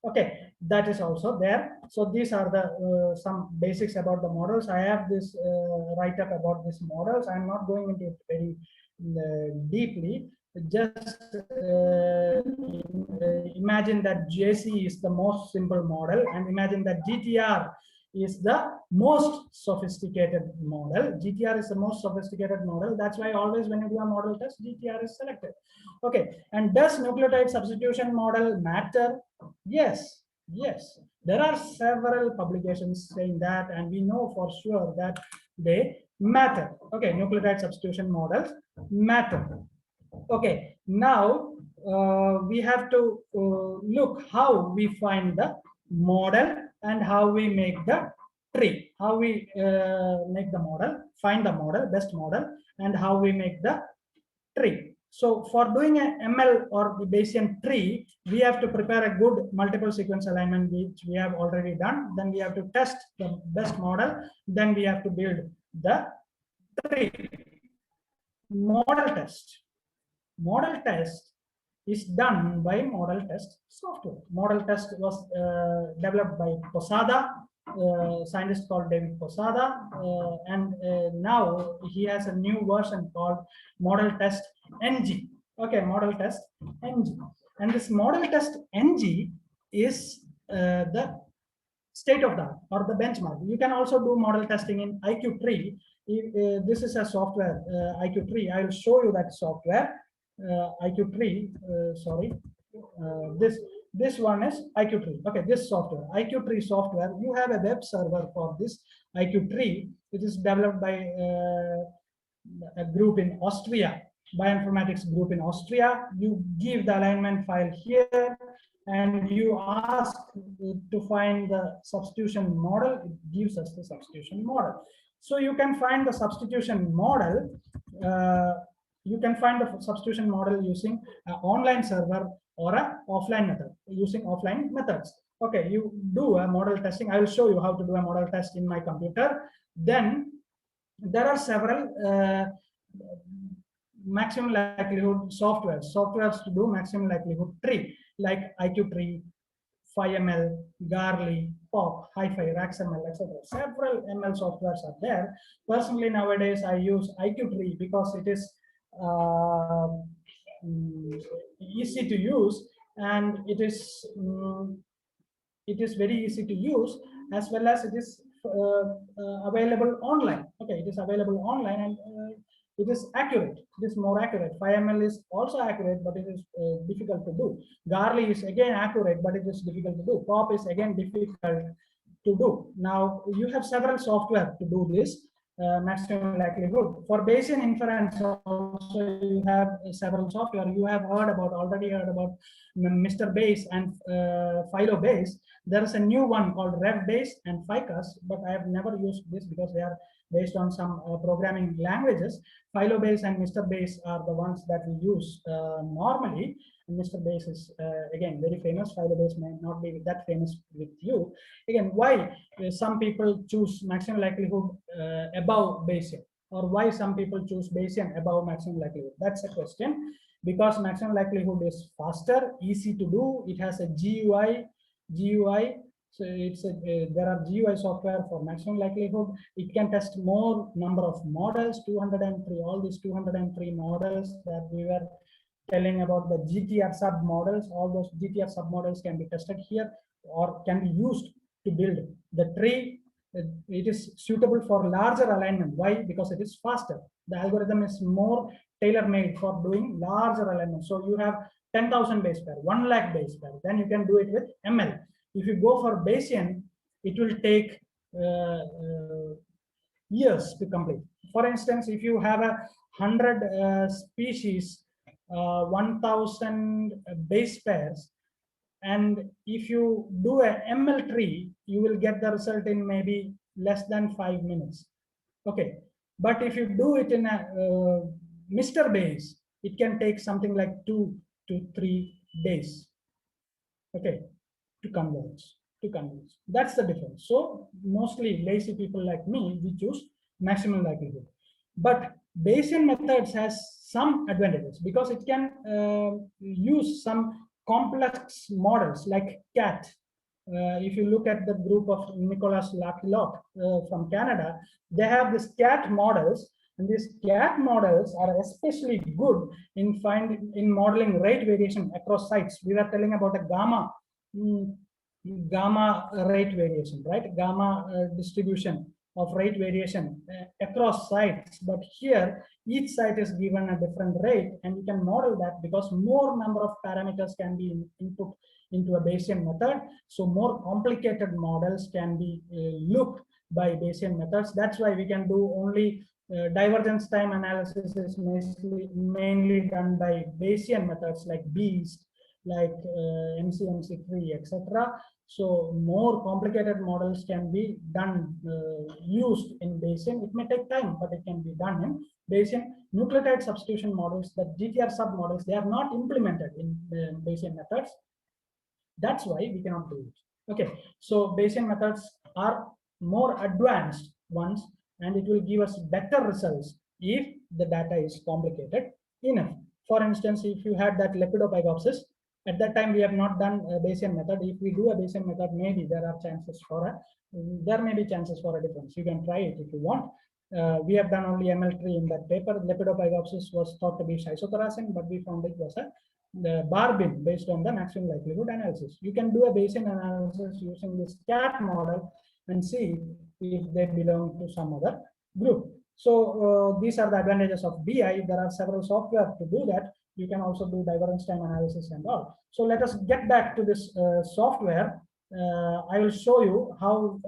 Okay, that is also there. So these are the some basics about the models. I have this write up about these models. I'm not going into it very deeply. Just imagine that JC is the most simple model, and imagine that GTR is the most sophisticated model. GTR is the most sophisticated model. That's why always when you do a model test, GTR is selected. Okay, and does nucleotide substitution model matter? Yes, yes. There are several publications saying that, and we know for sure that they matter. Okay, nucleotide substitution models matter. Okay, now we have to look how we find the model and how we make the tree. How we make the model, find the model, best model, and how we make the tree. So for doing an ML or the Bayesian tree, we have to prepare a good multiple sequence alignment, which we have already done. Then we have to test the best model. Then we have to build the tree. Model test. Model test is done by model test software. Model test was developed by Posada, scientist called David Posada, and now he has a new version called Model Test NG. Okay, Model Test NG, and this Model Test NG is the state of the art or the benchmark. You can also do model testing in IQ-Tree. This is a software, IQ-Tree. I will show you that software. IQ-Tree, sorry, this one is IQ-Tree. Okay, this software, IQ-Tree software, you have a web server for this IQ-Tree. It is developed by a group in Austria, bioinformatics group in Austria. You give the alignment file here, and you ask to find the substitution model. It gives us the substitution model. So you can find the substitution model. You can find the substitution model using an online server or an offline method, using offline methods. Okay, you do a model testing. I will show you how to do a model test in my computer. Then there are several maximum likelihood softwares to do maximum likelihood tree, like IQ-Tree, PhiML, Garley, POP, HiFi, RaxML, etc. Several ML softwares are there. Personally, nowadays I use IQ-Tree because it is easy to use, and it is very easy to use, as well as it is available online. Okay, it is available online, and it is accurate. It is more accurate. PhiML is also accurate, but it is difficult to do. Garley is again accurate, but it is difficult to do. POP is again difficult to do. Now you have several software to do this maximum likelihood. For Bayesian inference also you have several software. You have already heard about Mr. Bayes and PhyloBayes. There is a new one called RevBayes and Ficus, but I have never used this because they are based on some programming languages. PhyloBayes and Mr. Bayes are the ones that we use normally. And Mr. Bayes is again very famous. PhyloBayes may not be that famous with you. Again, why some people choose maximum likelihood above Bayesian, or why some people choose Bayesian above maximum likelihood? That's a question. Because maximum likelihood is faster, easy to do. It has a GUI. So it's there are GUI software for maximum likelihood. It can test more number of models, 203. All these 203 models that we were telling about, the GTR sub models. All those GTR sub models can be tested here, or can be used to build the tree. It is suitable for larger alignment. Why? Because it is faster. The algorithm is more tailor-made for doing larger alignment. So you have 10,000 base pair, 1 lakh base pair. Then you can do it with ML. If you go for Bayesian, it will take years to complete. For instance, if you have 100 species, 1,000 base pairs, and if you do a ML tree, you will get the result in maybe less than 5 minutes. Okay, but if you do it in a Mr. Bayes, it can take something like 2 to 3 days. Okay, to converge. That's the difference. So mostly lazy people like me, we choose maximum likelihood. But Bayesian methods has some advantages because it can use some complex models like CAT. If you look at the group of Nicolas Laclotte from Canada, they have this CAT models, and these CAT models are especially good in modeling rate variation across sites. We were telling about a gamma rate variation, right? Gamma distribution of rate variation across sites, but here each site is given a different rate, and you can model that because more number of parameters can be input into a Bayesian method. So more complicated models can be looked by Bayesian methods. That's why we can do only divergence time analysis is mainly done by Bayesian methods like BEAST, like MCMC3, etc. So more complicated models can be done, used in Bayesian. It may take time, but it can be done in Bayesian. Nucleotide substitution models, the GTR submodels, they are not implemented in Bayesian methods. That's why we cannot do it. Okay, so Bayesian methods are more advanced ones, and it will give us better results if the data is complicated enough. For instance, if you had that lepidopygopsis, at that time we have not done a Bayesian method. If we do a Bayesian method, maybe there are chances for there may be chances for a difference. You can try it if you want. We have done only ML3 in that paper. Lepidopygopsis was thought to be schizotharacin, but we found it was the Barbin based on the maximum likelihood analysis. You can do a Bayesian analysis using this CAT model and see if they belong to some other group. So these are the advantages of BI. There are several software to do that. You can also do divergence time analysis and all. So let us get back to this software. I will show you how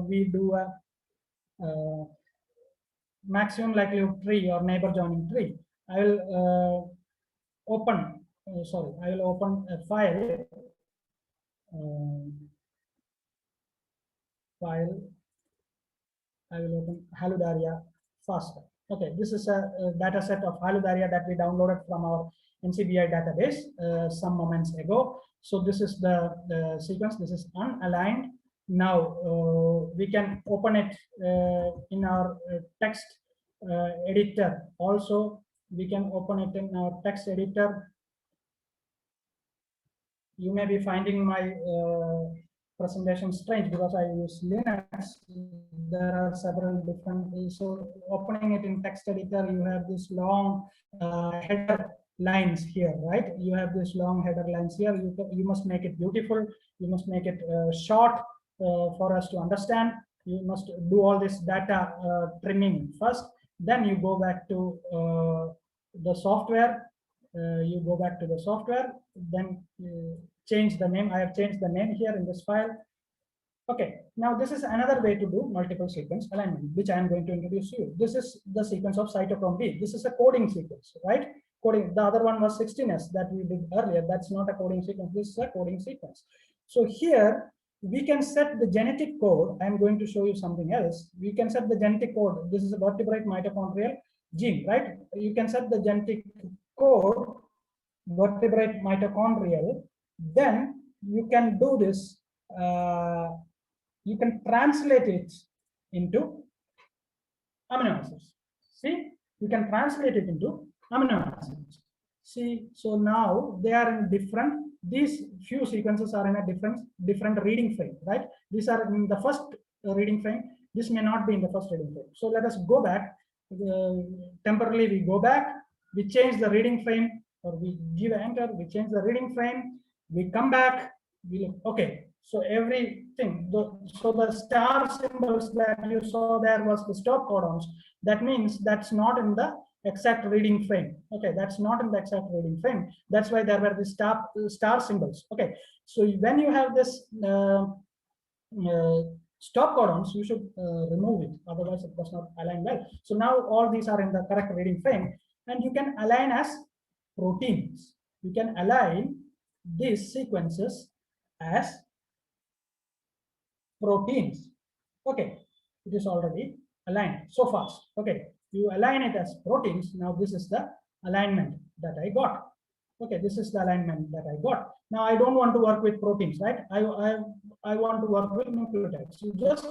we do a maximum likelihood tree or neighbor joining tree. I will open a file. I will open Haludaria faster. Okay, this is a data set of Haludaria that we downloaded from our NCBI database some moments ago. So this is the sequence. This is unaligned. Now we can open it in our text editor. Also, we can open it in our text editor. You may be finding my presentation strange because I use Linux. There are several different, so opening it in text editor, you have this long header lines here, right? You have this long header lines here. You must make it beautiful. You must make it short for us to understand. You must do all this data trimming first. Then you go back to the software. You go back to the software. Then change the name. I have changed the name here in this file. Okay, now this is another way to do multiple sequence alignment, which I am going to introduce you. This is the sequence of cytochrome B. This is a coding sequence, right? Coding. The other one was 16S that we did earlier. That's not a coding sequence. This is a coding sequence. So here we can set the genetic code. I'm going to show you something else. We can set the genetic code. This is a vertebrate mitochondrial gene, right? You can set the genetic code, vertebrate mitochondrial. Then you can do this. You can translate it into amino acids. See, you can translate it into amino acids. See, so now they are in different. These few sequences are in a different reading frame, right? These are in the first reading frame. This may not be in the first reading frame. So let us go back. Temporarily, we go back. We change the reading frame, or we give enter. We change the reading frame. We come back. We look. Okay. So everything, so the star symbols that you saw there was the stop codons. That means that's not in the exact reading frame. Okay, that's not in the exact reading frame. That's why there were the star symbols. Okay, so when you have this stop codons, you should remove it. Otherwise, it does not align well. So now all these are in the correct reading frame, and you can align as proteins. You can align these sequences as proteins. Okay, it is already aligned so fast. Okay, you align it as proteins. Now this is the alignment that I got. Okay, this is the alignment that I got. Now I don't want to work with proteins, right? I want to work with nucleotides. So just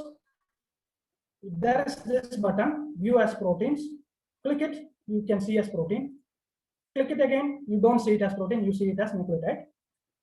there is this button, view as proteins. Click it, you can see as protein. Click it again, you don't see it as protein, you see it as nucleotide.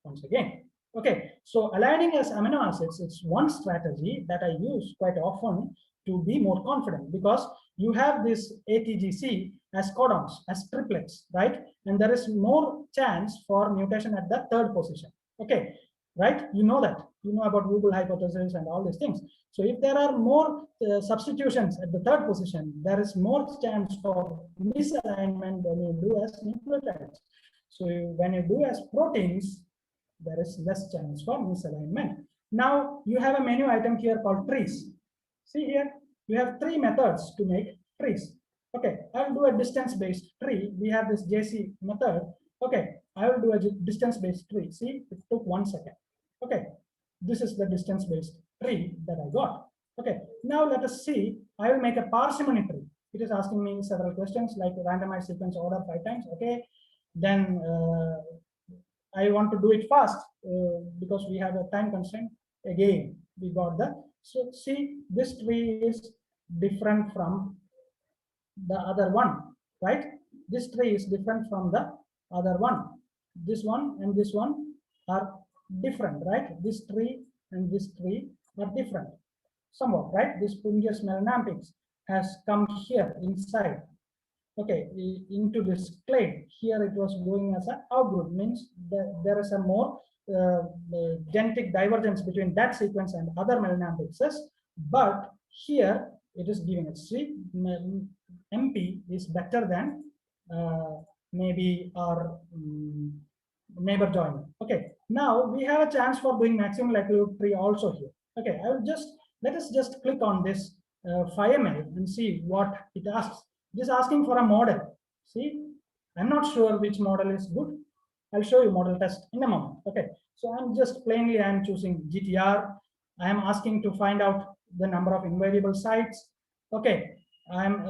once again. Okay, so aligning as amino acids, it's one strategy that I use quite often to be more confident, because you have this ATGC as codons, as triplets, right? And there is more chance for mutation at the third position. Okay, right? You know that. You know about Google hypothesis and all these things. So if there are more substitutions at the third position, there is more chance for misalignment when you do as nucleotides. So when you do as proteins, there is less chance for misalignment. Now you have a menu item here called trees. See here, you have three methods to make trees. Okay, I'll do a distance-based tree. We have this JC method. Okay, I will do a distance-based tree. See, it took 1 second. Okay, this is the distance-based tree that I got. Okay, now let us see. I will make a parsimony tree. It is asking me several questions like randomized sequence order 5 times. Okay, then I want to do it fast because we have a time constraint. Again, we got the, so see, this tree is different from the other one, right? This tree is different from the other one. This one and this one are different, right? This tree and this tree are different somewhat, right? This Pungius melanampix has come here inside. Okay, into this clade. Here it was going as an outgroup, means that there is a more genetic divergence between that sequence and other melanampixes, but here it is giving us, see, MP is better than maybe our neighbor joining. Okay, now we have a chance for doing maximum likelihood tree also here. Okay, I will just, let us just click on this FireMail and see what it asks. It is asking for a model. See, I'm not sure which model is good. I'll show you model test in a moment. Okay, so I'm just plainly, I'm choosing GTR. I am asking to find out the number of invariable sites. Okay, I'm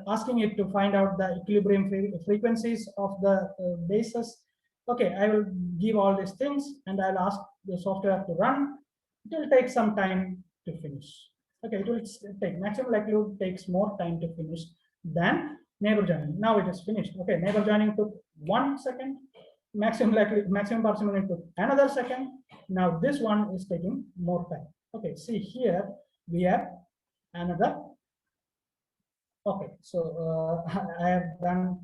asking it to find out the equilibrium frequencies of the bases. Okay, I will give all these things and I'll ask the software to run. It will take some time to finish. Okay, it will take, maximum likelihood takes more time to finish than neighbor joining. Now it is finished. Okay, neighbor joining took 1 second. Maximum likelihood, maximum parsimony took another second. Now this one is taking more time. Okay, see here we have another. Okay, so I have done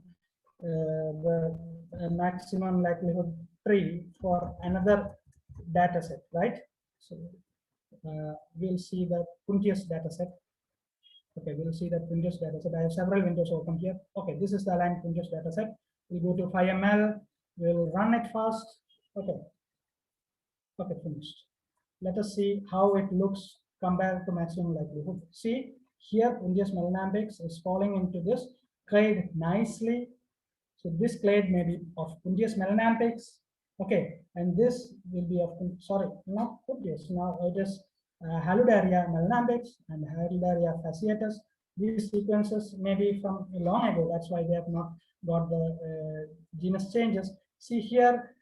the maximum likelihood tree for another data set, right? So we'll see the Puntius data set. Okay, we'll see the Puntius data set. I have several windows open here. Okay, this is the aligned Puntius data set. We'll go to FireML. We'll run it fast. Okay. Okay, finished. Let us see how it looks compared to maximum likelihood. See, here Puntius melanampix is falling into this clade nicely. So this clade may be of Puntius melanampix. Okay, and this will be of, sorry, not Puntius. Now it is Haludaria melanampix and Haludaria fasciatus. These sequences may be from long ago. That's why they have not got the genus changes. See here,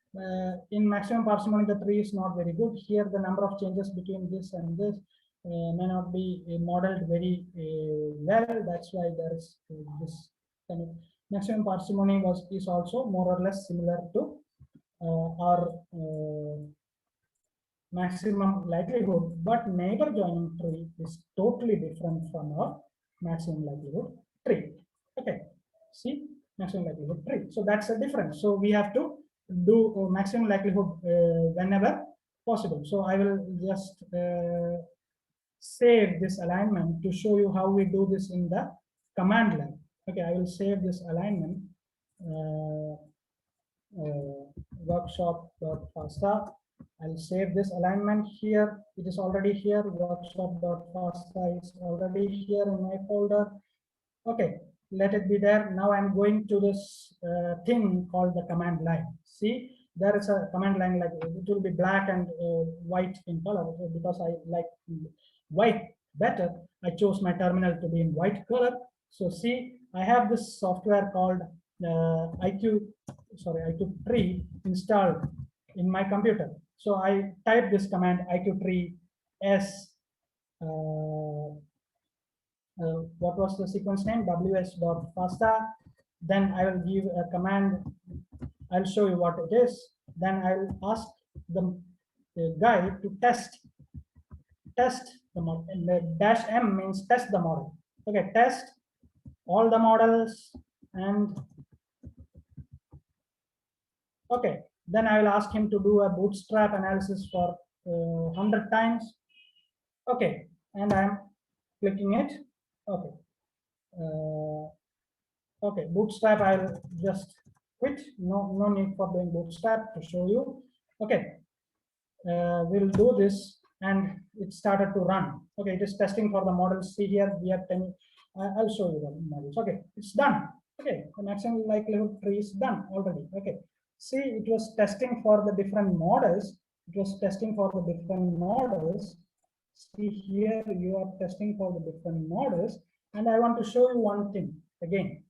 in maximum parsimony, the tree is not very good. Here, the number of changes between this and this may not be modeled very well. That's why there is this kind of maximum parsimony is also more or less similar to our maximum likelihood, but neighbor joining tree is totally different from our maximum likelihood tree. Okay, see, maximum likelihood tree. So that's a difference. So we have to do maximum likelihood whenever possible. So I will just save this alignment to show you how we do this in the command line. Okay, I will save this alignment. Workshop.fasta. I'll save this alignment here. It is already here. Workshop.fasta is already here in my folder. Okay, let it be there. Now I'm going to this thing called the command line. See, there is a command line, like it will be black and white in color because I like white better. I chose my terminal to be in white color. So see, I have this software called IQ3 installed in my computer. So I type this command IQ3 s what was the sequence name, ws.fasta. Then I will give a command. I'll show you what it is. Then I'll ask the guy to test the model. And the dash M means test the model. Okay, test all the models, and okay, then I will ask him to do a bootstrap analysis for 100 times. Okay, and I'm clicking it. Okay. Okay, bootstrap, I'll just quit. No need for doing bootstrap to show you. Okay, we'll do this, and it started to run. Okay, it is testing for the models. See here, we have 10. I'll show you the models. Okay, it's done. Okay, the maximum likelihood tree is done already. Okay, see, it was testing for the different models. It was testing for the different models. See here, you are testing for the different models, and I want to show you one thing again.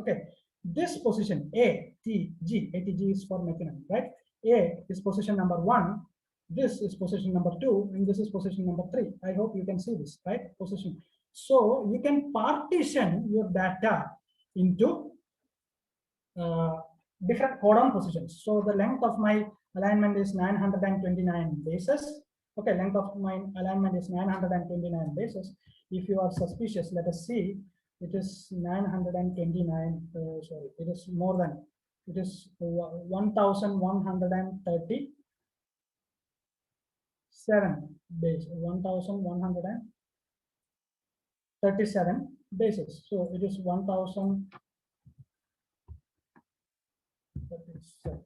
Okay, this position A, T, G, ATG is for methionine, right? A is position number 1, this is position number 2, and this is position number 3. I hope you can see this, right? Position. So you can partition your data into different codon positions. So the length of my alignment is 929 bases. Okay, length of my alignment is 929 bases. If you are suspicious, let us see. It is 929. Sorry, it is more than. It is 1,137 base. 1,137 bases. So it is 1,000.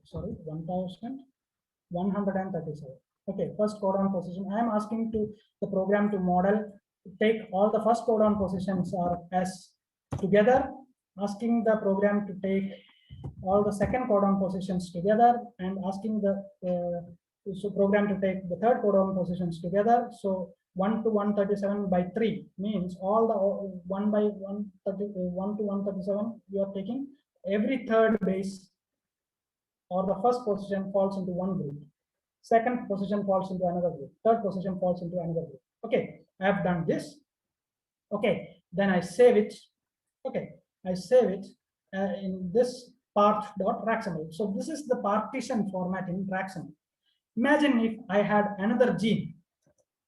Sorry, 1,137. Okay, first codon position. I am asking the program to model, take all the first codon positions are as together, asking the program to take all the second codon positions together, and asking the program to take the third codon positions together. So 1 to 137 by 3 means all the 1 by 1 to 137 you are taking every third base, or the first position falls into one group, second position falls into another group, third position falls into another group. Okay, I have done this. Okay, then I save it. Okay, I save it in this part.raxml. So this is the partition format in Raxml. Imagine if I had another gene.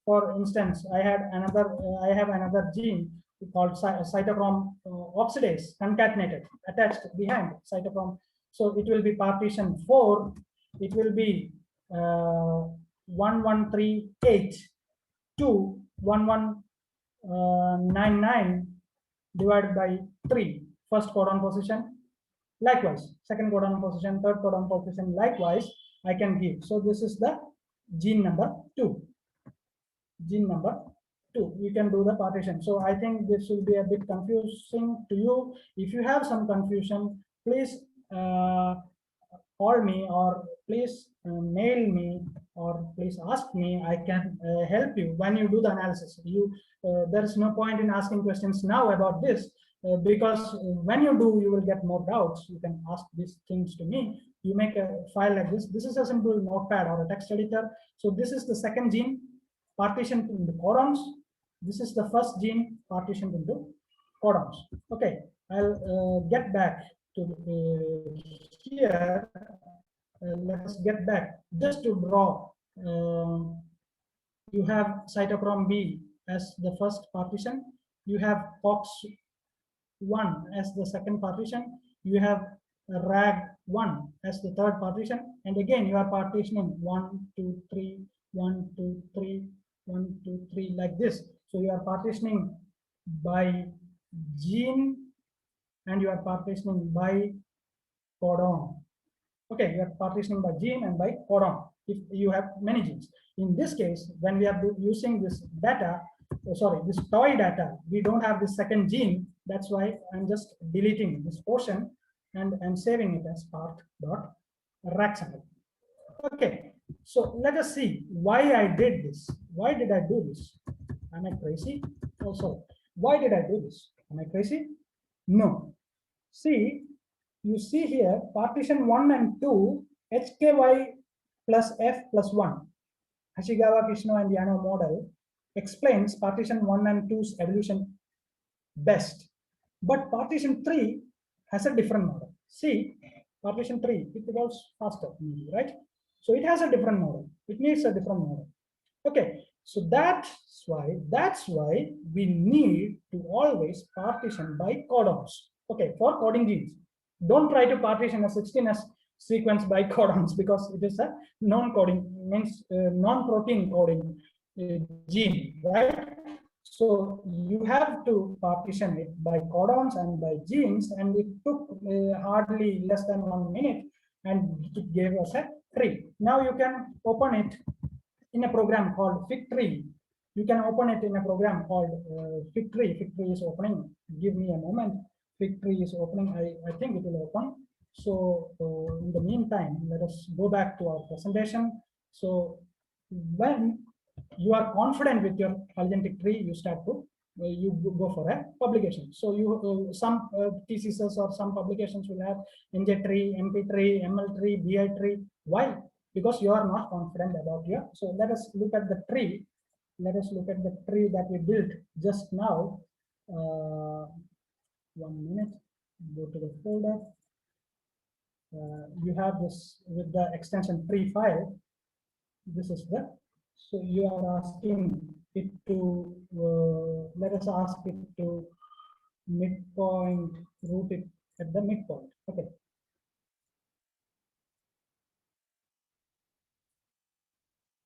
For instance, I have another gene called cytochrome oxidase concatenated, attached behind cytochrome. So it will be partition 4. It will be 1138 to 1199 divided by 3. First codon position, likewise. Second codon position, third codon position, likewise. I can give. So this is the gene number 2. Gene number 2. You can do the partition. So I think this will be a bit confusing to you. If you have some confusion, please call me, or please mail me, or please ask me. I can help you when you do the analysis. There is no point in asking questions now about this, because when you do, you will get more doubts. You can ask these things to me. You make a file like this. This is a simple notepad or a text editor. So this is the second gene partitioned into codons. This is the first gene partitioned into codons. Okay, I'll get back to here. Let's get back just to draw. You have cytochrome B as the first partition. You have COX1 as the second partition. You have RAG1 as the third partition. And again, you are partitioning 1, 2, 3, 1, 2, 3, 1, 2, 3 like this. So you are partitioning by gene, and you are partitioning by codon. Okay, you are partitioning by gene and by codon if you have many genes. In this case, when we are using this data, this toy data, we don't have the second gene. That's why I'm just deleting this portion and saving it as part.raxml. Okay, so let us see why I did this. Why did I do this? Am I crazy? Oh, sorry. Why did I do this? Am I crazy? No. See, you see here, partition 1 and 2, HKY plus F plus 1. Hashigawa, Kishno, and Yano model explains partition 1 and 2's evolution best. But partition 3 has a different model. See, partition 3, it evolves faster, right? So it has a different model. It needs a different model. Okay, so that's why we need to always partition by codons. Okay, for coding genes. Don't try to partition a 16S sequence by codons because it is a non-coding, means non-protein coding gene, right? So you have to partition it by codons and by genes, and it took hardly less than 1 minute, and it gave us a tree. Now you can open it in a program called Figtree. You can open it in a program called Figtree. Figtree is opening. Give me a moment. Figtree is opening. I think it will open. So in the meantime, let us go back to our presentation. So when you are confident with your phylogenetic tree, you start to you go for a publication. So you some theses or some publications will have NJ tree, MP tree, ML tree, BI tree. Why? Because you are not confident about your. So let us look at the tree. Let us look at the tree that we built just now. 1 minute. Go to the folder. You have this with the extension tree file. This is the. So you are asking it to. Let us ask it to midpoint, root it at the midpoint. Okay.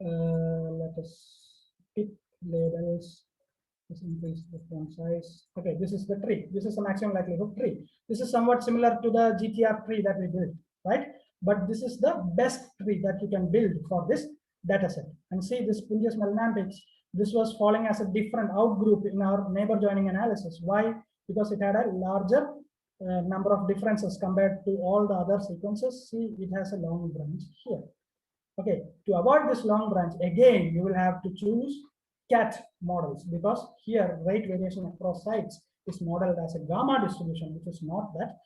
Let us pick labels. Let's increase the font size. Okay, this is the tree. This is the maximum likelihood tree. This is somewhat similar to the GTR tree that we built, right? But this is the best tree that you can build for this data set. And see this Pungius melanampix, this was falling as a different outgroup in our neighbor joining analysis. Why? Because it had a larger number of differences compared to all the other sequences. See, it has a long branch here. Okay, to avoid this long branch, again, you will have to choose CAT models because here rate variation across sites is modeled as a gamma distribution, which is not that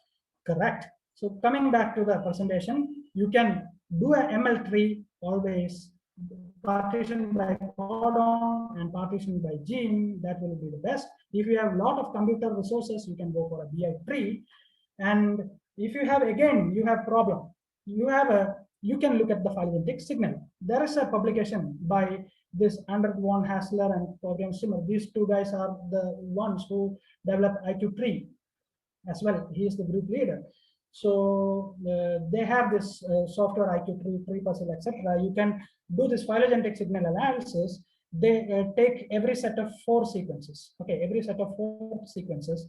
correct. So coming back to the presentation, you can do a ML tree always partition by codon and partition by gene. That will be the best. If you have a lot of computer resources, you can go for a BI tree. And if you have, again, you have problem. You can look at the phylogenetic signal. There is a publication by this Anders von Hassler and Fabian Schimmer. These two guys are the ones who developed IQ3 as well. He is the group leader. So they have this software IQ3, tree puzzle, etc. You can do this phylogenetic signal analysis. They take every set of 4 sequences. Okay, every set of 4 sequences,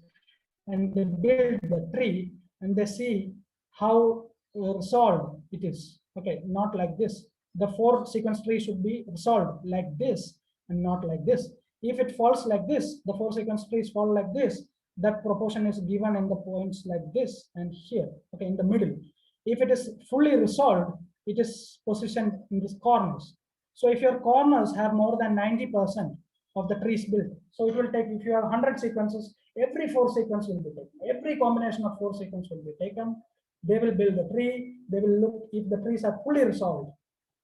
and they build the tree, and they see how resolved it is. Okay, not like this. The 4 sequence tree should be resolved like this and not like this. If it falls like this, the 4 sequence trees fall like this, that proportion is given in the points like this and here, okay, in the middle. If it is fully resolved, it is positioned in these corners. So if your corners have more than 90% of the trees built, so it will take, if you have 100 sequences, every 4 sequence will be taken. Every combination of 4 sequence will be taken. They will build the tree. They will look if the trees are fully resolved,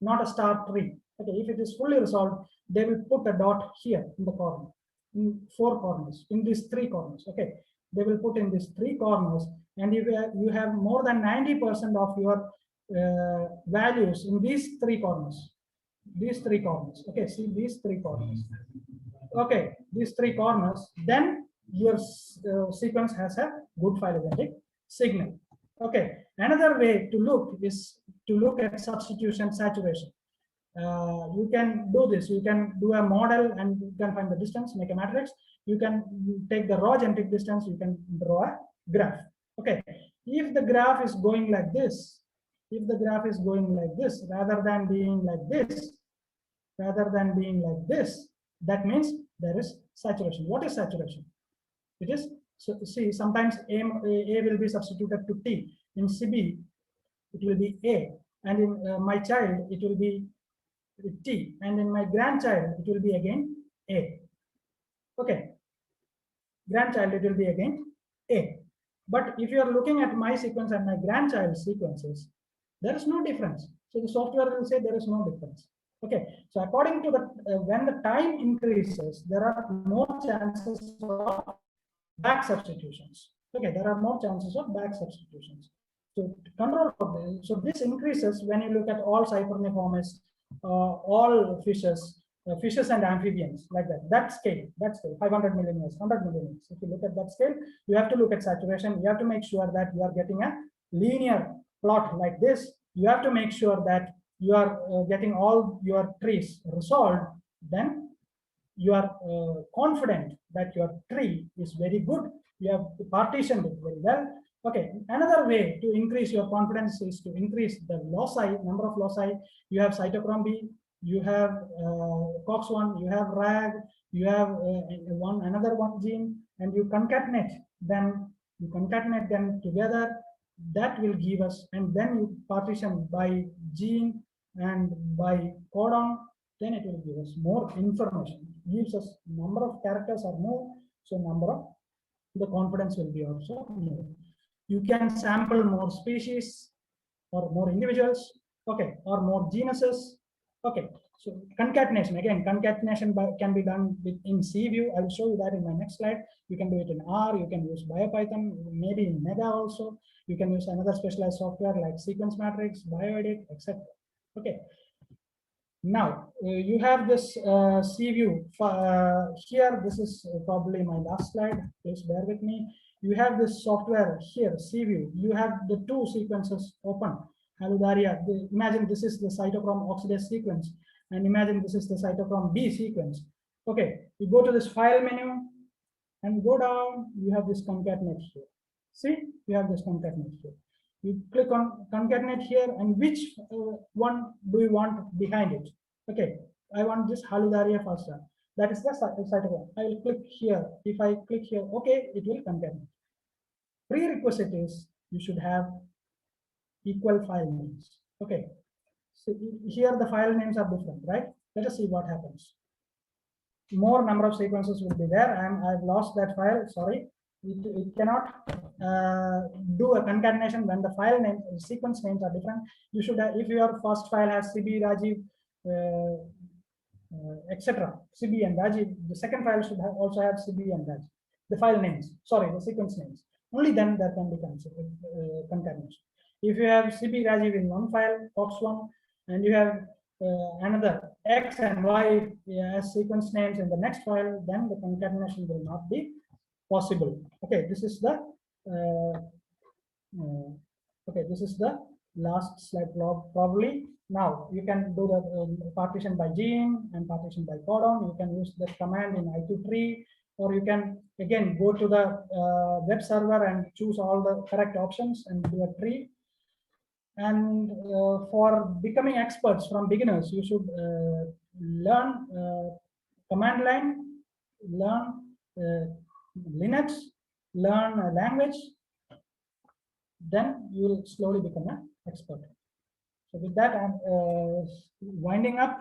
not a star tree. Okay, if it is fully resolved, they will put a dot here in the corner, in 4 corners, in these 3 corners. Okay, they will put in these 3 corners, and if you have more than 90% of your values in these 3 corners, okay, see these 3 corners. Okay, these 3 corners, then your sequence has a good phylogenetic signal. Okay, another way to look is to look at substitution saturation. You can do this. You can do a model and you can find the distance, make a matrix. You can take the raw genetic distance, you can draw a graph. Okay, if the graph is going like this, rather than being like this, that means there is saturation. What is saturation? It is, so see, sometimes A will be substituted to T. In CB, it will be A, and in my child, it will be T, and in my grandchild, it will be again A. Okay, grandchild, it will be again A. But if you are looking at my sequence and my grandchild's sequences, there is no difference. So the software will say there is no difference. Okay, so according to the when the time increases, there are more chances of back substitutions. Okay, there are more chances of back substitutions. So control of this. So this increases when you look at all Cypriniformes, all fishes and amphibians, like that. That scale, 500 million years, 100 million years. If you look at that scale, you have to look at saturation. You have to make sure that you are getting a linear plot like this. You have to make sure that you are getting all your trees resolved. Then you are confident that your tree is very good. You have partitioned it very well. Okay, another way to increase your confidence is to increase the loci, number of loci. You have cytochrome B, you have COX1, you have RAG, you have another one gene, and you concatenate them. You concatenate them together. That will give us, and then you partition by gene and by codon. Then it will give us more information. It gives us number of characters are more, so number of the confidence will be also more. You can sample more species or more individuals, okay, or more genuses, okay. So concatenation, again, concatenation can be done in CView. I will show you that in my next slide. You can do it in R, you can use BioPython, maybe in Mega also. You can use another specialized software like Sequence Matrix, BioEdit, etc. Okay. Now you have this CView here. This is probably my last slide. Please bear with me. You have this software here, CView. You have the two sequences open. Haludaria. Imagine this is the cytochrome oxidase sequence, and imagine this is the cytochrome B sequence. Okay, you go to this file menu and go down. You have this concatenate here. See, you have this concatenate here. You click on concatenate here, and which one do you want behind it? Okay, I want this Haludaria FASTA. That is the cytochrome. I will click here. If I click here, okay, it will concatenate. Prerequisite is you should have equal file names. Okay, so here the file names are different, right? Let us see what happens. More number of sequences will be there, and I've lost that file. Sorry. It cannot do a concatenation when the file name, sequence names are different. You should have, if your first file has CB, Rajiv, etc., CB and Rajiv, the second file should have also have CB and Rajiv. The file names, sorry, the sequence names. Only then there can be concatenation. If you have CB Rajiv in one file, COX1, and you have another X and Y as sequence names in the next file, then the concatenation will not be possible. Okay, this is the okay, this is the last slide probably. Now you can do the partition by gene and partition by codon. You can use the command in IQ3, or you can again go to the web server and choose all the correct options and do a tree. And for becoming experts from beginners, you should learn command line, learn Linux, learn a language, then you will slowly become an expert. So with that, I'm winding up.